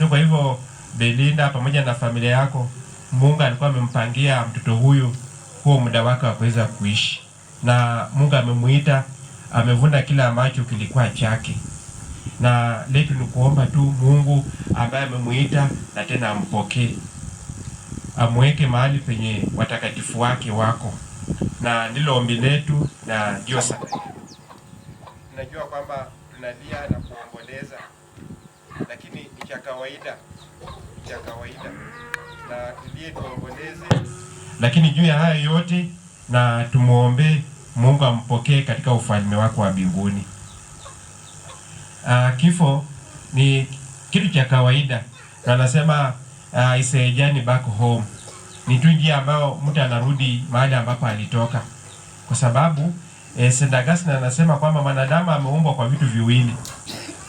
Kwa hivyo Belinda pamoja na familia yako, Mungu alikuwa amempangia mtoto huyu huo muda wake wa kuweza kuishi. Na Mungu amemuita, amevuna kila ambacho kilikuwa chake. Na letu ni kuomba tu Mungu ambaye amemuita na tena ampokee. Amweke mahali penye watakatifu wake wako. Na ndilo ombi letu na ndio sana. Tunajua kwamba tunalia na kuomboleza, lakini ni cha kawaida. Na tulie tuomboleze. Lakini juu ya hayo yote na tumuombe Mungu ampokee katika ufalme wake wa mbinguni. Kifo ni kitu cha kawaida. Na anasema is a journey back home. Ni tu njia ambayo mtu anarudi mahali ambapo alitoka. Kwa sababu St. Augustine anasema kwamba mwanadamu ameumbwa kwa vitu viwili.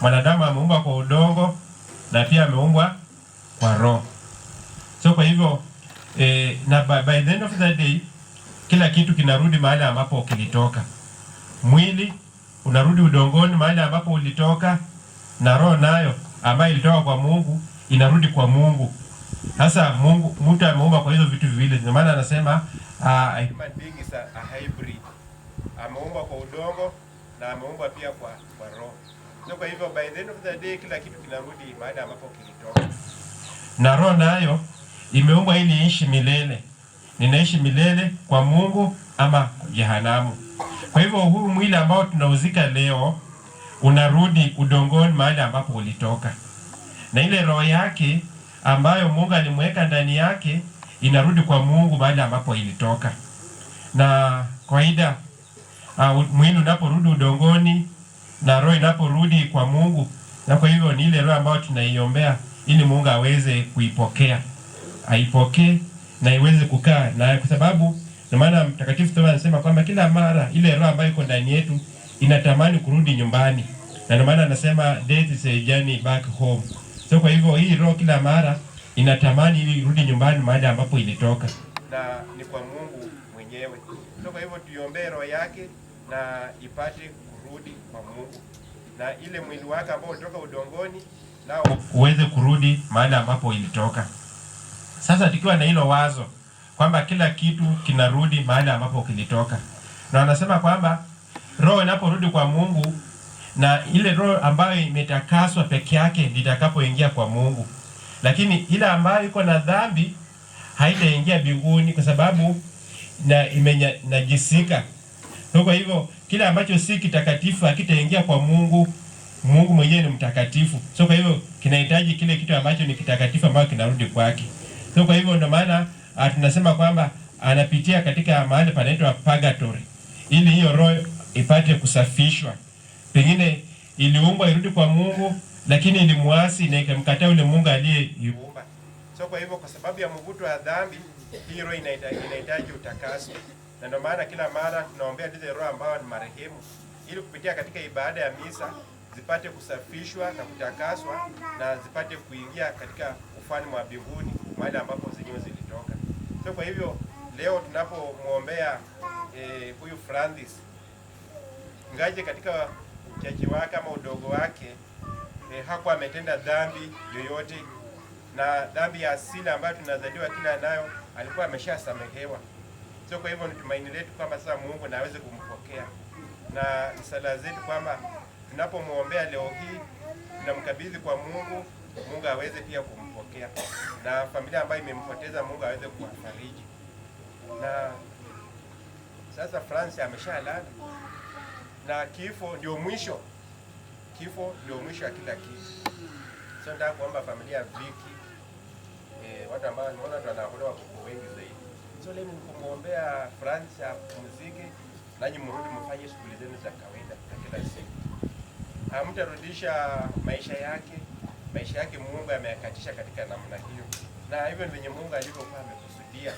Mwanadamu ameumbwa kwa udongo na pia ameumbwa kwa roho. So kwa hivyo na by the end of the day kila kitu kinarudi mahali ambapo kilitoka. Mwili unarudi udongoni mahali ambapo ulitoka, na roho nayo ambayo ilitoka kwa Mungu inarudi kwa Mungu. Sasa Mungu mtu ameumba kwa hizo vitu viwili. Ndio maana anasema human being is a hybrid. Ameumba kwa udongo na ameumba pia kwa roho. So kwa hivyo by the end of the day kila kitu kinarudi mahali ambapo kilitoka. Na roho nayo imeumbwa ili iishi milele. Ninaishi milele kwa Mungu ama jehanamu. Kwa hivyo huu mwili ambao tunauzika leo unarudi udongoni mahali ambapo ulitoka. Na ile roho yake ambayo Mungu alimweka ndani yake inarudi kwa Mungu mahali ambapo ilitoka. Na kawaida mwili unaporudi udongoni na roho inaporudi kwa Mungu, na kwa hivyo ni ile roho ambayo tunaiombea ili Mungu aweze kuipokea. Aipokee na iweze kukaa na, kwa sababu ndio maana Mtakatifu Thomas anasema kwamba kila mara ile roho ambayo iko ndani yetu inatamani kurudi nyumbani. Na ndio maana anasema death is a journey back home. So kwa hivyo hii roho kila mara inatamani ili irudi nyumbani mahali ambapo ilitoka. Na ni kwa Mungu mwenyewe. So kwa hivyo tuiombee roho yake na ipate kurudi kwa Mungu. Na ile mwili wake ambao ulitoka udongoni nao uweze kurudi mahali ambapo ilitoka. Sasa tukiwa na hilo wazo kwamba kila kitu kinarudi mahali ambapo kilitoka. Na anasema kwamba roho inaporudi kwa Mungu, na ile roho ambayo imetakaswa peke yake litakapoingia kwa Mungu. Lakini ile ambayo iko na dhambi haitaingia mbinguni kwa sababu na imenajisika. Kwa hivyo kile ambacho si kitakatifu hakitaingia kwa Mungu. Mungu mwenyewe ni mtakatifu. So kwa hivyo kinahitaji kile kitu ambacho ni kitakatifu ambacho kinarudi kwake. So kwa hivyo ndio maana tunasema kwamba anapitia katika mahali panaitwa purgatory ili hiyo roho ipate kusafishwa. Pengine iliumbwa irudi kwa Mungu, lakini ilimuasi na ikamkataa yule Mungu aliyeiumba. So kwa hivyo kwa sababu ya mvuto wa dhambi, hii roho inahitaji utakaso. Na ndio maana kila mara tunaombea zile roho ambao ni marehemu ili kupitia katika ibada ya misa zipate kusafishwa na kutakaswa na zipate kuingia katika ufalme wa mbinguni mahali ambapo zenyewe zilitoka. So kwa hivyo leo tunapomwombea huyu Francis, ngaje katika uchache wake ama udogo wake hakuwa ametenda dhambi yoyote, na dhambi ya asili ambayo tunazaliwa kila nayo alikuwa ameshasamehewa. So kwa hivyo ni tumaini letu kwamba sasa Mungu na aweze kumpokea, na sala zetu kwamba tunapomwombea leo hii tunamkabidhi kwa Mungu, Mungu aweze pia kumpokea, na familia ambayo imempoteza Mungu aweze kuwafariji. Na sasa Francis ameshalala na kifo ndio mwisho. Kifo ndio mwisho wa kila kitu. So nataka kuomba familia Viki, watu ambao naona tunaokolewa kwa wengi zaidi. So leo nikumwombea Francis apumzike, nanyi mrudi mfanye shughuli zenu za kawaida za kila siku. Hamtarudisha maisha yake Mungu ameyakatisha katika namna hiyo. Na hivyo ndivyo Mungu alivyokuwa amekusudia.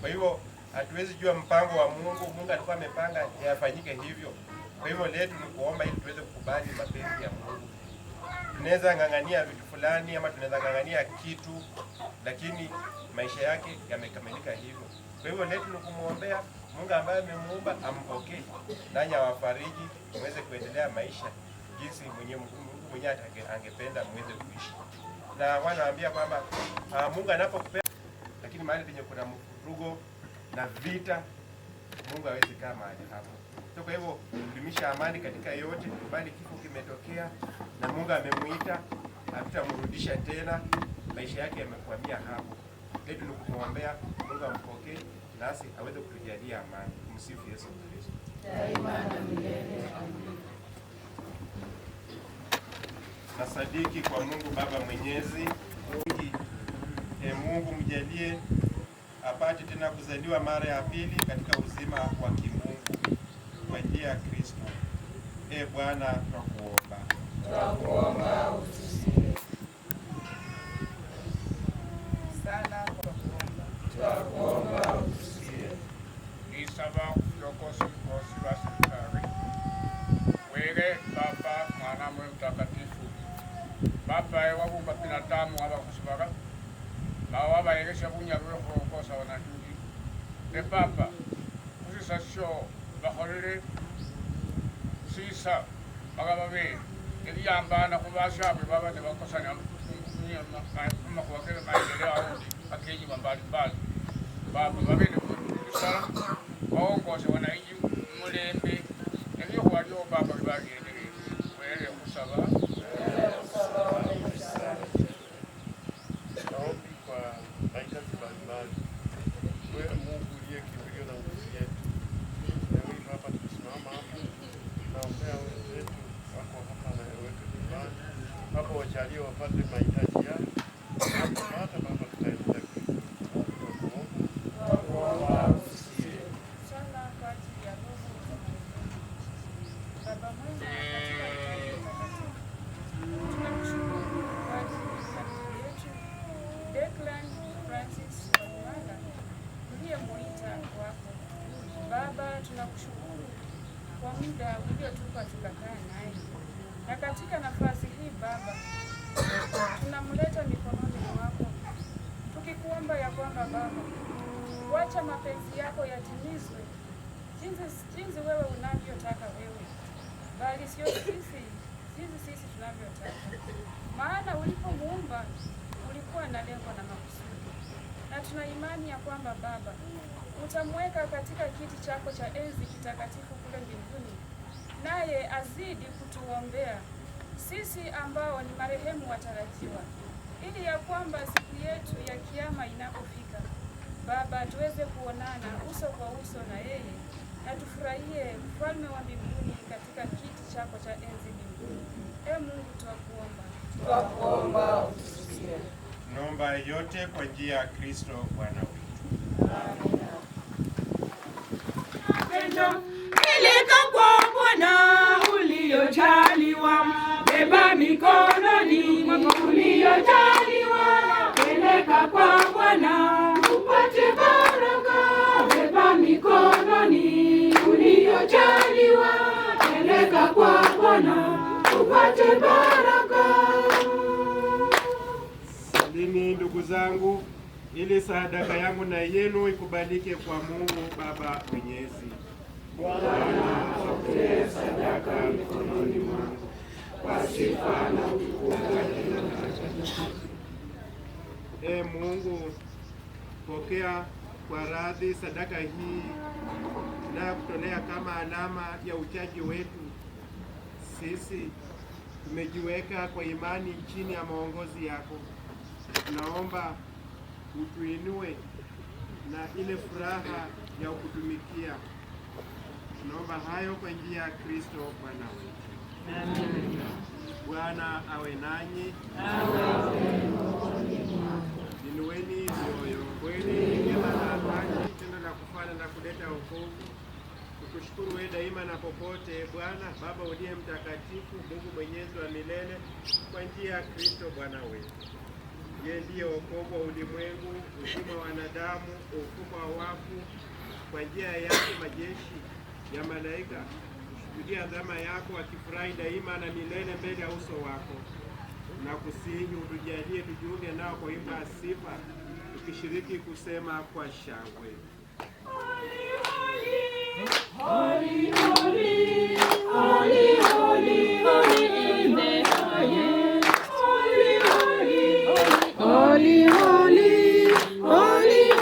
Kwa hivyo hatuwezi jua mpango wa Mungu. Mungu alikuwa amepanga yafanyike hivyo. Kwa hivyo letu ni kuomba ili tuweze kukubali mapenzi ya Mungu. Tunaweza ng'ang'ania vitu fulani ama tunaweza ng'ang'ania kitu, lakini maisha yake yamekamilika hivyo. Kwa hivyo letu ni kumwombea Mungu ambaye amemuumba ampokee, nanyi awafariji muweze kuendelea maisha jinsi Mungu mwenyewe angependa muweze kuishi. Na wanaambia kwamba Mungu anapokupenda, lakini mahali penye kuna mvurugo na vita, Mungu hawezi kaa mahali hapo. So kwa hivyo kudumisha amani katika yote, bali kifo kimetokea na Mungu amemuita, hatutamrudisha tena, maisha yake yamekwamia hapo. Letu ni kumwombea Mungu ampokee nasi aweze kutujalia amani. Msifu Yesu Kristo. Daima na milele. Na sadiki kwa Mungu Baba Mwenyezi, Mungu mjalie apate tena kuzaliwa mara ya pili katika uzima wa kimungu kwa njia ya Kristo. Bwana twakuomba. Twakuomba utusikie. Sana twakuomba. Twakuomba utusikie. Isaba kuyokosi kosi basitari. Wege Baba Mwana Mtakatifu. Baba wabumba binadamu abakusibara. Bawa bayegesha bunyagwe kukosa wanajui. Baba kusisasho baholele sisa bagababe eliyambana kubashabe baba ne bakosanya nyama kuwakele maendeleo au akenyi mbalimbali. Baba babene kusala waongoze wananchi mulembe ndio walio baba bagendelea wele kusaba Naombi kwa mahitaji mbalimbali. Wewe Mungu uliye kimbilio na nguvu yetu, leo hii hapa tukisimama hapa, naombea wenzetu wako hapa na wetu nyumbani hapo, wajalie wapate mahitaji yao. Hata Baba tutaendelea kuomba. sana kwa ajili ya Roho Baba Mungu tunamshukuru kwa ajili ya familia yetu Declan Francis Wamala uliyemuita wako. Baba, tunakushukuru kwa muda uliotupa tukakaa naye, na katika nafasi hii Baba tunamleta mikononi mwako tukikuomba ya kwamba Baba, wacha mapenzi yako yatimizwe jinsi wewe unavyotaka wewe, bali sio sisi tunavyotaka. Maana ulipomuumba ulikuwa na lengo na makusudi, na tuna imani ya kwamba Baba utamweka katika kiti chako cha enzi kitakatifu kule mbinguni, naye azidi kutuombea sisi ambao ni marehemu watarajiwa, ili ya kwamba siku yetu ya kiyama inapofika Baba tuweze kuonana uso kwa uso na yeye, na tufurahie ufalme wa mbinguni katika kiti chako cha enzi mbinguni. Mungu twakuomba. Twakuomba utusikie. Naomba yote kwa njia ya Kristo Bwana wetu. Amina. Peleka kwa Bwana uliojaliwa, beba mikononi mwako uliojaliwa. Peleka kwa Bwana upate baraka, beba mikononi uliojaliwa. Peleka kwa Bwana tupate baraka. Salini ndugu zangu, ili sadaka yangu na yenu ikubalike kwa Mungu Baba Mwenyezi. Bwana apokee sadaka mikononi mwangu kwa sifa na utukufu wa jina lake. Ee Mungu, pokea kwa radhi sadaka hii na kutolea kama alama ya uchaji wetu. Sisi tumejiweka kwa imani chini ya maongozi yako. Tunaomba utuinue na ile furaha ya kutumikia. Tunaomba hayo kwa njia ya Kristo Bwana wetu. Amen. Bwana awe nanyi. Inueni moyo. Kweli neema na amani, tendo la kufana na kuleta wokovu. Tukushukuru wewe daima na popote, Bwana Baba uliye mtakatifu, Mungu mwenyezi wa milele, kwa njia ya Kristo Bwana wetu. Yeye ndiye wokovu wa ulimwengu, uzima wa wanadamu, ufufuo wa wafu. Kwa njia yake majeshi ya malaika kushuhudia dhama yako, akifurahi daima na milele mbele ya uso wako. Na kusihi utujalie tujiunge nao kwa wimbo wa sifa, tukishiriki kusema kwa shangwe: Holy, holy, holy, holy, holy in the highest. Holy, holy, holy, holy, holy,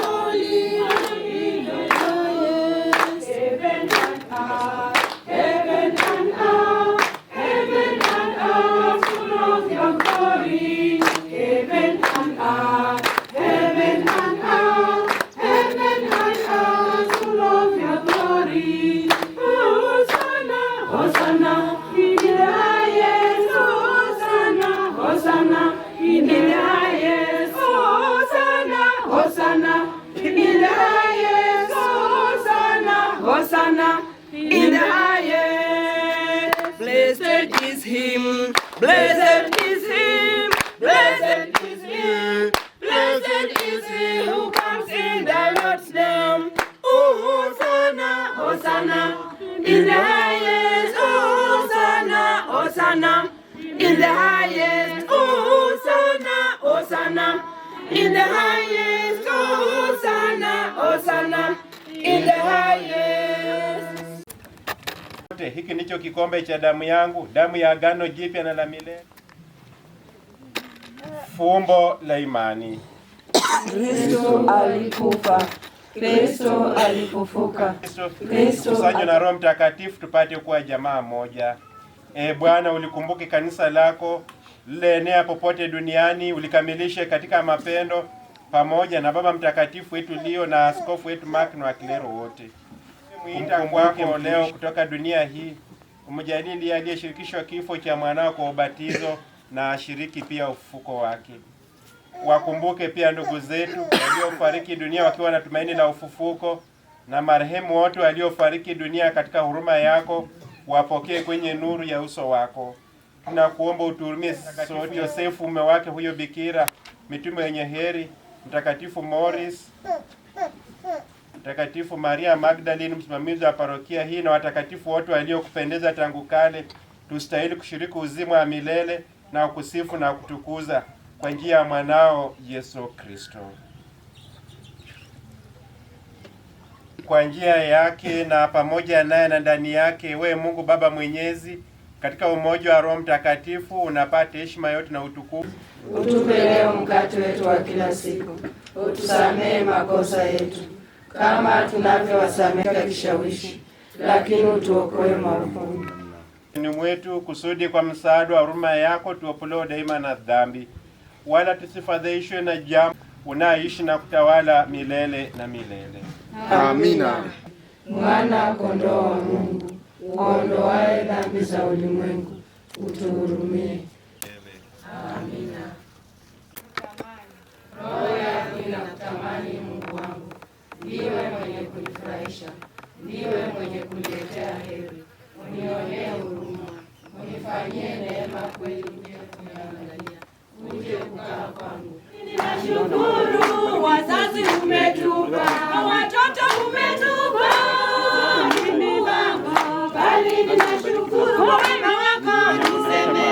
holy, holy in the highest. Heaven and earth, heaven and earth, heaven and earth, full of your glory. Heaven and earth, heaven and earth, heaven and earth, full of your glory. Hosanna, Hosanna in the highest. Hosanna, Hosanna in the highest. Hosanna, Hosanna in the highest. Hosanna, Hosanna in the highest. Blessed is him, blessed is him, blessed is him, blessed is he who comes in the Lord's name. Hosanna, Hosanna in the highest. Hosanna, Hosanna in the highest. Hosanna, Hosanna in the highest. Hosanna, Hosanna in the highest. Hiki ndicho kikombe cha damu yangu, damu ya agano jipya na la milele. Fumbo la imani. Kristo alikufa, Kristo alifufuka, Kristo kusanywa na Roho Mtakatifu tupate kuwa jamaa moja. Bwana, ulikumbuke kanisa lako lileenea popote duniani, ulikamilishe katika mapendo, pamoja na Baba Mtakatifu wetu Leo na askofu wetu Mark na wakilero wote. Mwita kwako leo kutoka dunia hii, umjalie aliyeshirikishwa kifo cha mwanao kwa ubatizo na ashiriki pia ufufuko wake. Wakumbuke pia ndugu zetu waliofariki dunia wakiwa na tumaini la ufufuko, na marehemu wote waliofariki dunia katika huruma yako, wapokee kwenye nuru ya uso wako. Tunakuomba utuhurumie sote, Yosefu mume wake huyo bikira, mitume wenye heri, Mtakatifu Morris, Mtakatifu Maria Magdalene msimamizi wa parokia hii, na watakatifu wote waliokupendeza tangu kale, tustahili kushiriki uzima wa milele na kusifu na kutukuza kwa njia ya mwanao Yesu Kristo. Kwa njia yake na pamoja naye na ndani yake, we Mungu Baba Mwenyezi, katika umoja wa Roho Mtakatifu, unapata heshima yote na utukufu. Utupe leo mkate wetu wa kila siku. Utusamehe makosa yetu kama tunavyowasamehe kishawishi, lakini utuokoe maovuni. Ni mwetu kusudi kwa msaada wa huruma yako tuopolewe daima na dhambi, wala tusifadhaishwe na jambo, unaishi na kutawala milele na milele. Amina. Mwana kondoo wa Mungu, uondoaye dhambi za ulimwengu, utuhurumie. Amina. Roho yangu inakutamani Mungu wangu, ndiwe mwenye kunifurahisha, ndiwe mwenye kuniletea heri. Unionee huruma, unifanyie neema kweli, uje kuniangalia, uje kukaa kwangu. Ninashukuru wazazi umetupa, watoto umetupa, mimi Baba, bali ninashukuru wema wako, niseme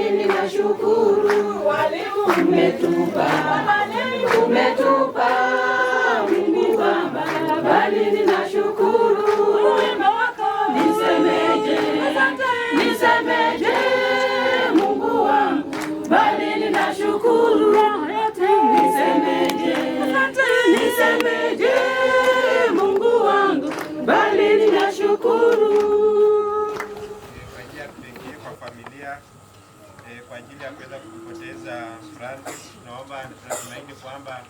bali ninashukuru. Walimu umetupa Mungu Baba, bali ninashukuru. Nisemeje Mungu wangu, bali ninashukuru. Nisemeje Mungu wangu, bali ninashukuru. Kwa njia pekee kwa familia kwa ajili ya kuweza kupoteza Francis, naomba tunatumaini kwamba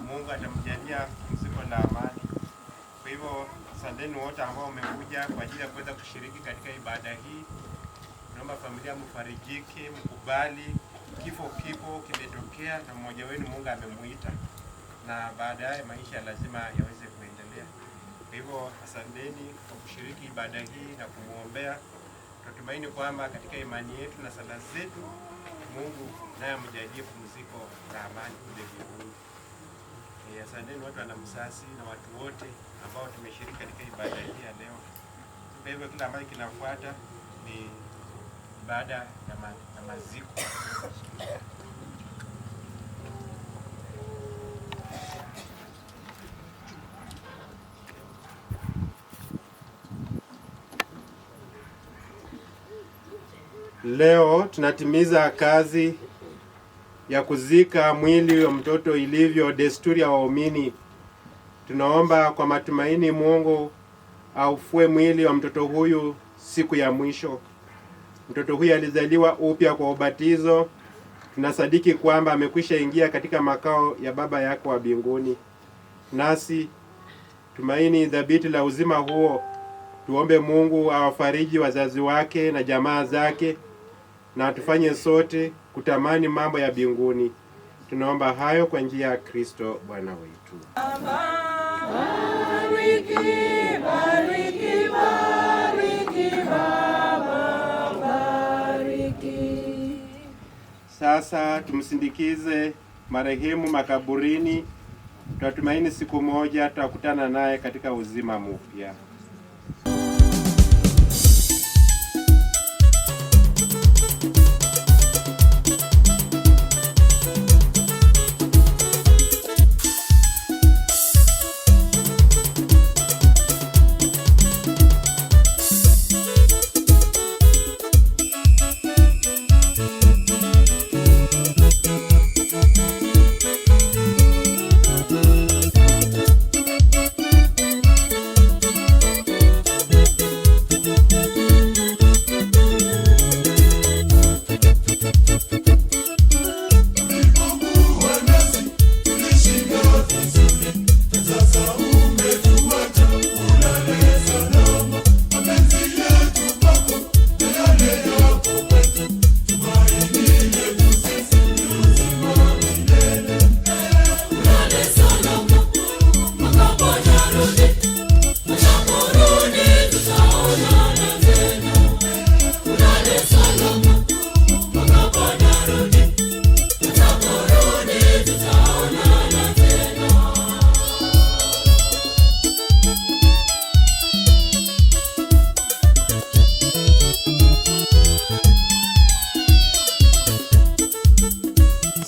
Mungu atamjalia pumziko la amani. Kwa hivyo asanteni wote ambao umekuja kwa ajili ya kuweza kushiriki katika ibada hii. Naomba familia mfarijike, mkubali kifo kimetokea na mmoja wenu Mungu amemuita, na baadaye maisha lazima yaweze kuendelea. Kwa hivyo asanteni kwa kushiriki ibada hii na kumuombea. Tunatumaini kwamba katika imani yetu na sala zetu Mungu naye amjalie pumziko la amani kule mbinguni. Asanteni watu wana Msasi na watu wote ambao tumeshiriki katika ibada hii ya leo. Kwa hivyo kila ambacho kinafuata ni ibada ya maziko. Leo tunatimiza kazi ya kuzika mwili wa mtoto ilivyo desturi ya waumini. Tunaomba kwa matumaini Mungu aufue mwili wa mtoto huyu siku ya mwisho. Mtoto huyu alizaliwa upya kwa ubatizo. Tunasadiki kwamba amekwisha ingia katika makao ya Baba yako wa mbinguni. Nasi tumaini dhabiti la uzima huo, tuombe Mungu awafariji wazazi wake na jamaa zake, na atufanye sote kutamani mambo ya mbinguni. Tunaomba hayo kwa njia ya Kristo Bwana wetu. Bariki, bariki, bariki Baba, bariki. Sasa tumsindikize marehemu makaburini. Tunatumaini siku moja tutakutana naye katika uzima mpya.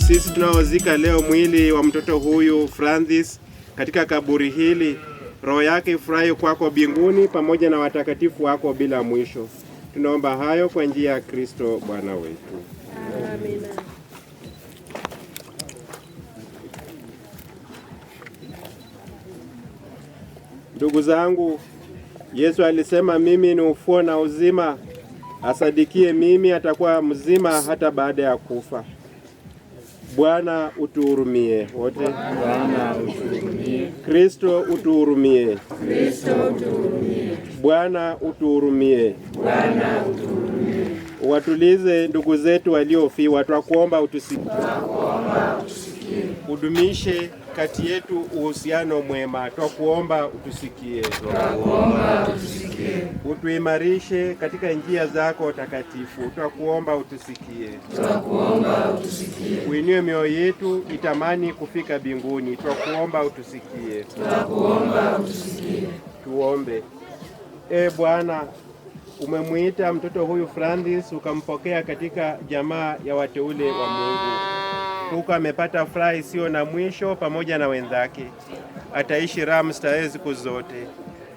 Sisi tunaozika leo mwili wa mtoto huyu Francis katika kaburi hili, roho yake ifurahi kwako mbinguni pamoja na watakatifu wako bila mwisho. Tunaomba hayo kwa njia ya Kristo Bwana wetu. Amina. Ndugu zangu, Yesu alisema mimi ni ufufuo na uzima. Asadikie mimi atakuwa mzima hata baada ya kufa. Bwana utuhurumie wote. Bwana utuhurumie. Kristo utuhurumie. Kristo utuhurumie. Bwana utuhurumie. Bwana utuhurumie. Watulize ndugu zetu waliofiwa, twakuomba utusikie. Twakuomba utusikie. Udumishe kati yetu uhusiano mwema, twakuomba utusikie. Twakuomba utusikie. Utuimarishe katika njia zako takatifu, twakuomba utusikie. Twakuomba utusikie. Uinue mioyo yetu itamani kufika mbinguni, twakuomba utusikie. Twakuomba utusikie. Tuombe. Bwana, umemuita mtoto huyu Francis ukampokea katika jamaa ya wateule wa Mungu. Huko amepata furaha isiyo na mwisho pamoja na wenzake. Ataishi raha mstarehe siku zote.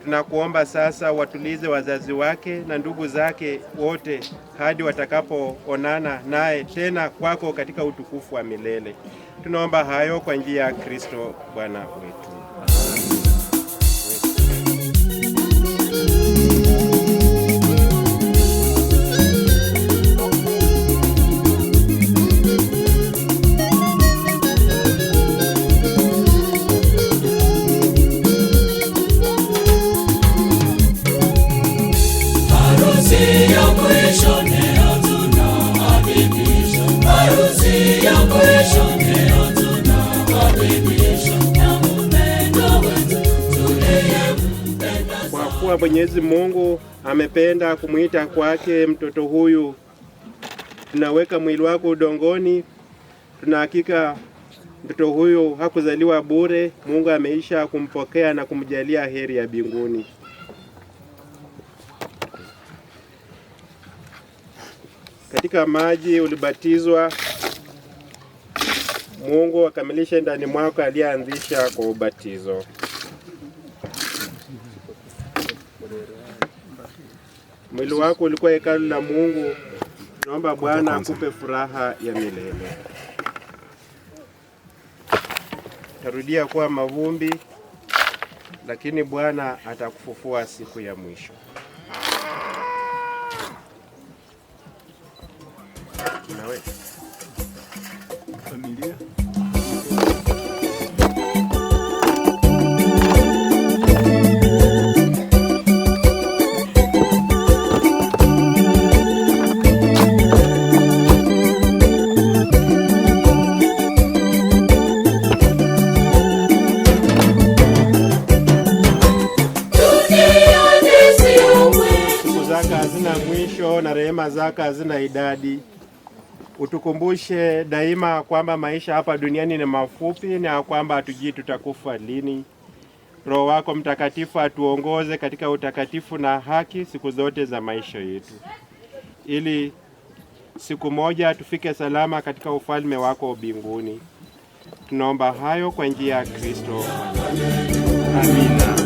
Tunakuomba sasa watulize wazazi wake na ndugu zake wote hadi watakapoonana naye tena kwako katika utukufu wa milele. Tunaomba hayo kwa njia ya Kristo Bwana wetu. Kwa kuwa Mwenyezi Mungu amependa kumuita kwake mtoto huyu, tunaweka mwili wako udongoni. Tunahakika mtoto huyu hakuzaliwa bure. Mungu ameisha kumpokea na kumjalia heri ya mbinguni. Katika maji ulibatizwa, Mungu akamilisha ndani mwako aliyeanzisha kwa ubatizo. Mwili wako ulikuwa hekalu la Mungu. Naomba Bwana akupe furaha ya milele. Tarudia kuwa mavumbi, lakini Bwana atakufufua siku ya mwisho. Nawe familia na rehema zako hazina idadi. Utukumbushe daima kwamba maisha hapa duniani ni mafupi na kwamba hatujui tutakufa lini. Roho wako Mtakatifu atuongoze katika utakatifu na haki siku zote za maisha yetu, ili siku moja tufike salama katika ufalme wako mbinguni. Tunaomba hayo kwa njia ya Kristo. Amina.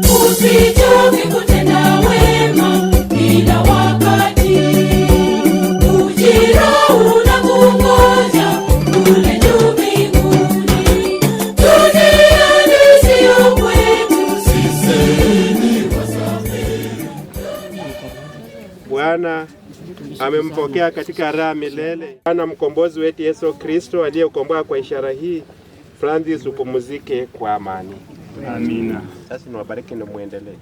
Usichoke kutenda wema kila wakati, ujira unakungoja kule juu mbinguni. Duniani sio kwetu, sisi ni wasafiri. Bwana amempokea katika raha milele. Bwana mkombozi wetu Yesu Kristo aliyeukomboa kwa ishara hii, Francis upumzike kwa amani. Amina. Sasa niwabariki na muendelee.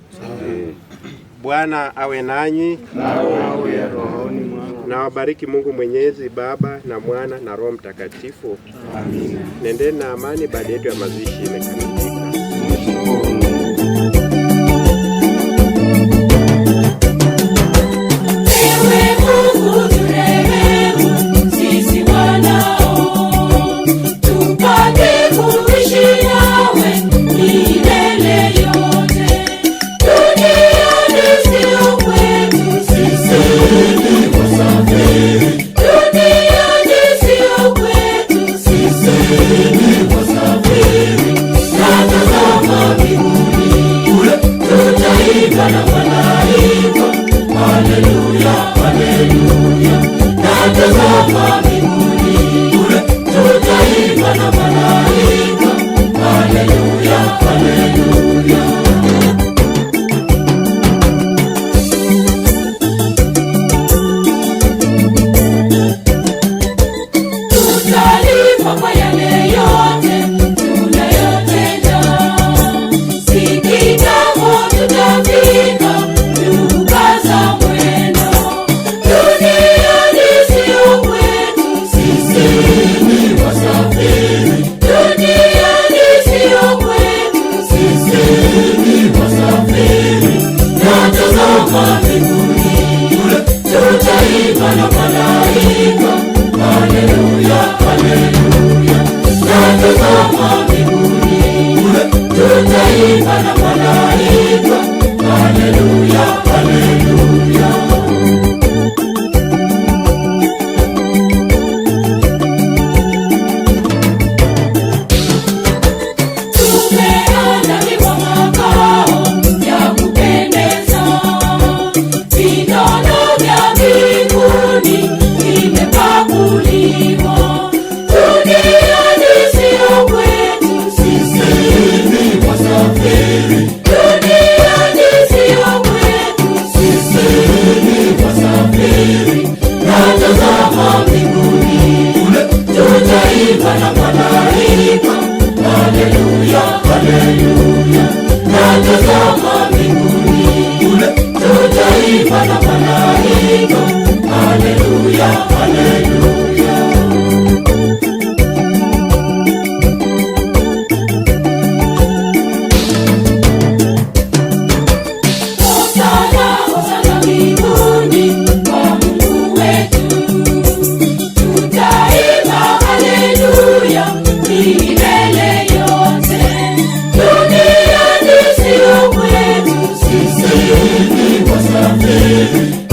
Bwana awe nanyi, awe rohoni mwako. Na wabariki Mungu Mwenyezi, Baba na Mwana na Roho Mtakatifu. Amina. Nendeni na amani, baada yetu ya mazishi imekamilika. Ewe Mungu turehemu sisi wanao, tupate kuishi nawe milele yote. Duniani sio kwetu, sisi ni wasafiri. Duniani sio kwetu, sisi ni wasafiri. Na tazama mbinguni kule tutaimba na malaika, haleluya, haleluya. Na tazama mbinguni kule tutaimba na malaika, haleluya, haleluya. Tutalipa kwa yale yote tunayotenda, si kitambo tutafika nyumba za mwendo. Duniani sio kwetu, sisi ni wasafiri. Duniani sio kwetu, sisi malaika. Haleluya, haleluya. Tumeandaliwa makao ya kupendeza, vinono vya mbinguni vimepakuliwa. Duniani sio kwetu, sisi ni wasafiri. Duniani sio kwetu, sisi ni wasafiri. Na tazama mbinguni kule, tutaimba na malaika. Haleluya, haleluya. Na tazama mbinguni kule, tutaimba na malaika. Haleluya, haleluya. Hosana, hosana mbinguni kwa Mungu wetu. Tutaimba haleluya milele yote. Duniani sio kwetu, sisi ni wasafiri.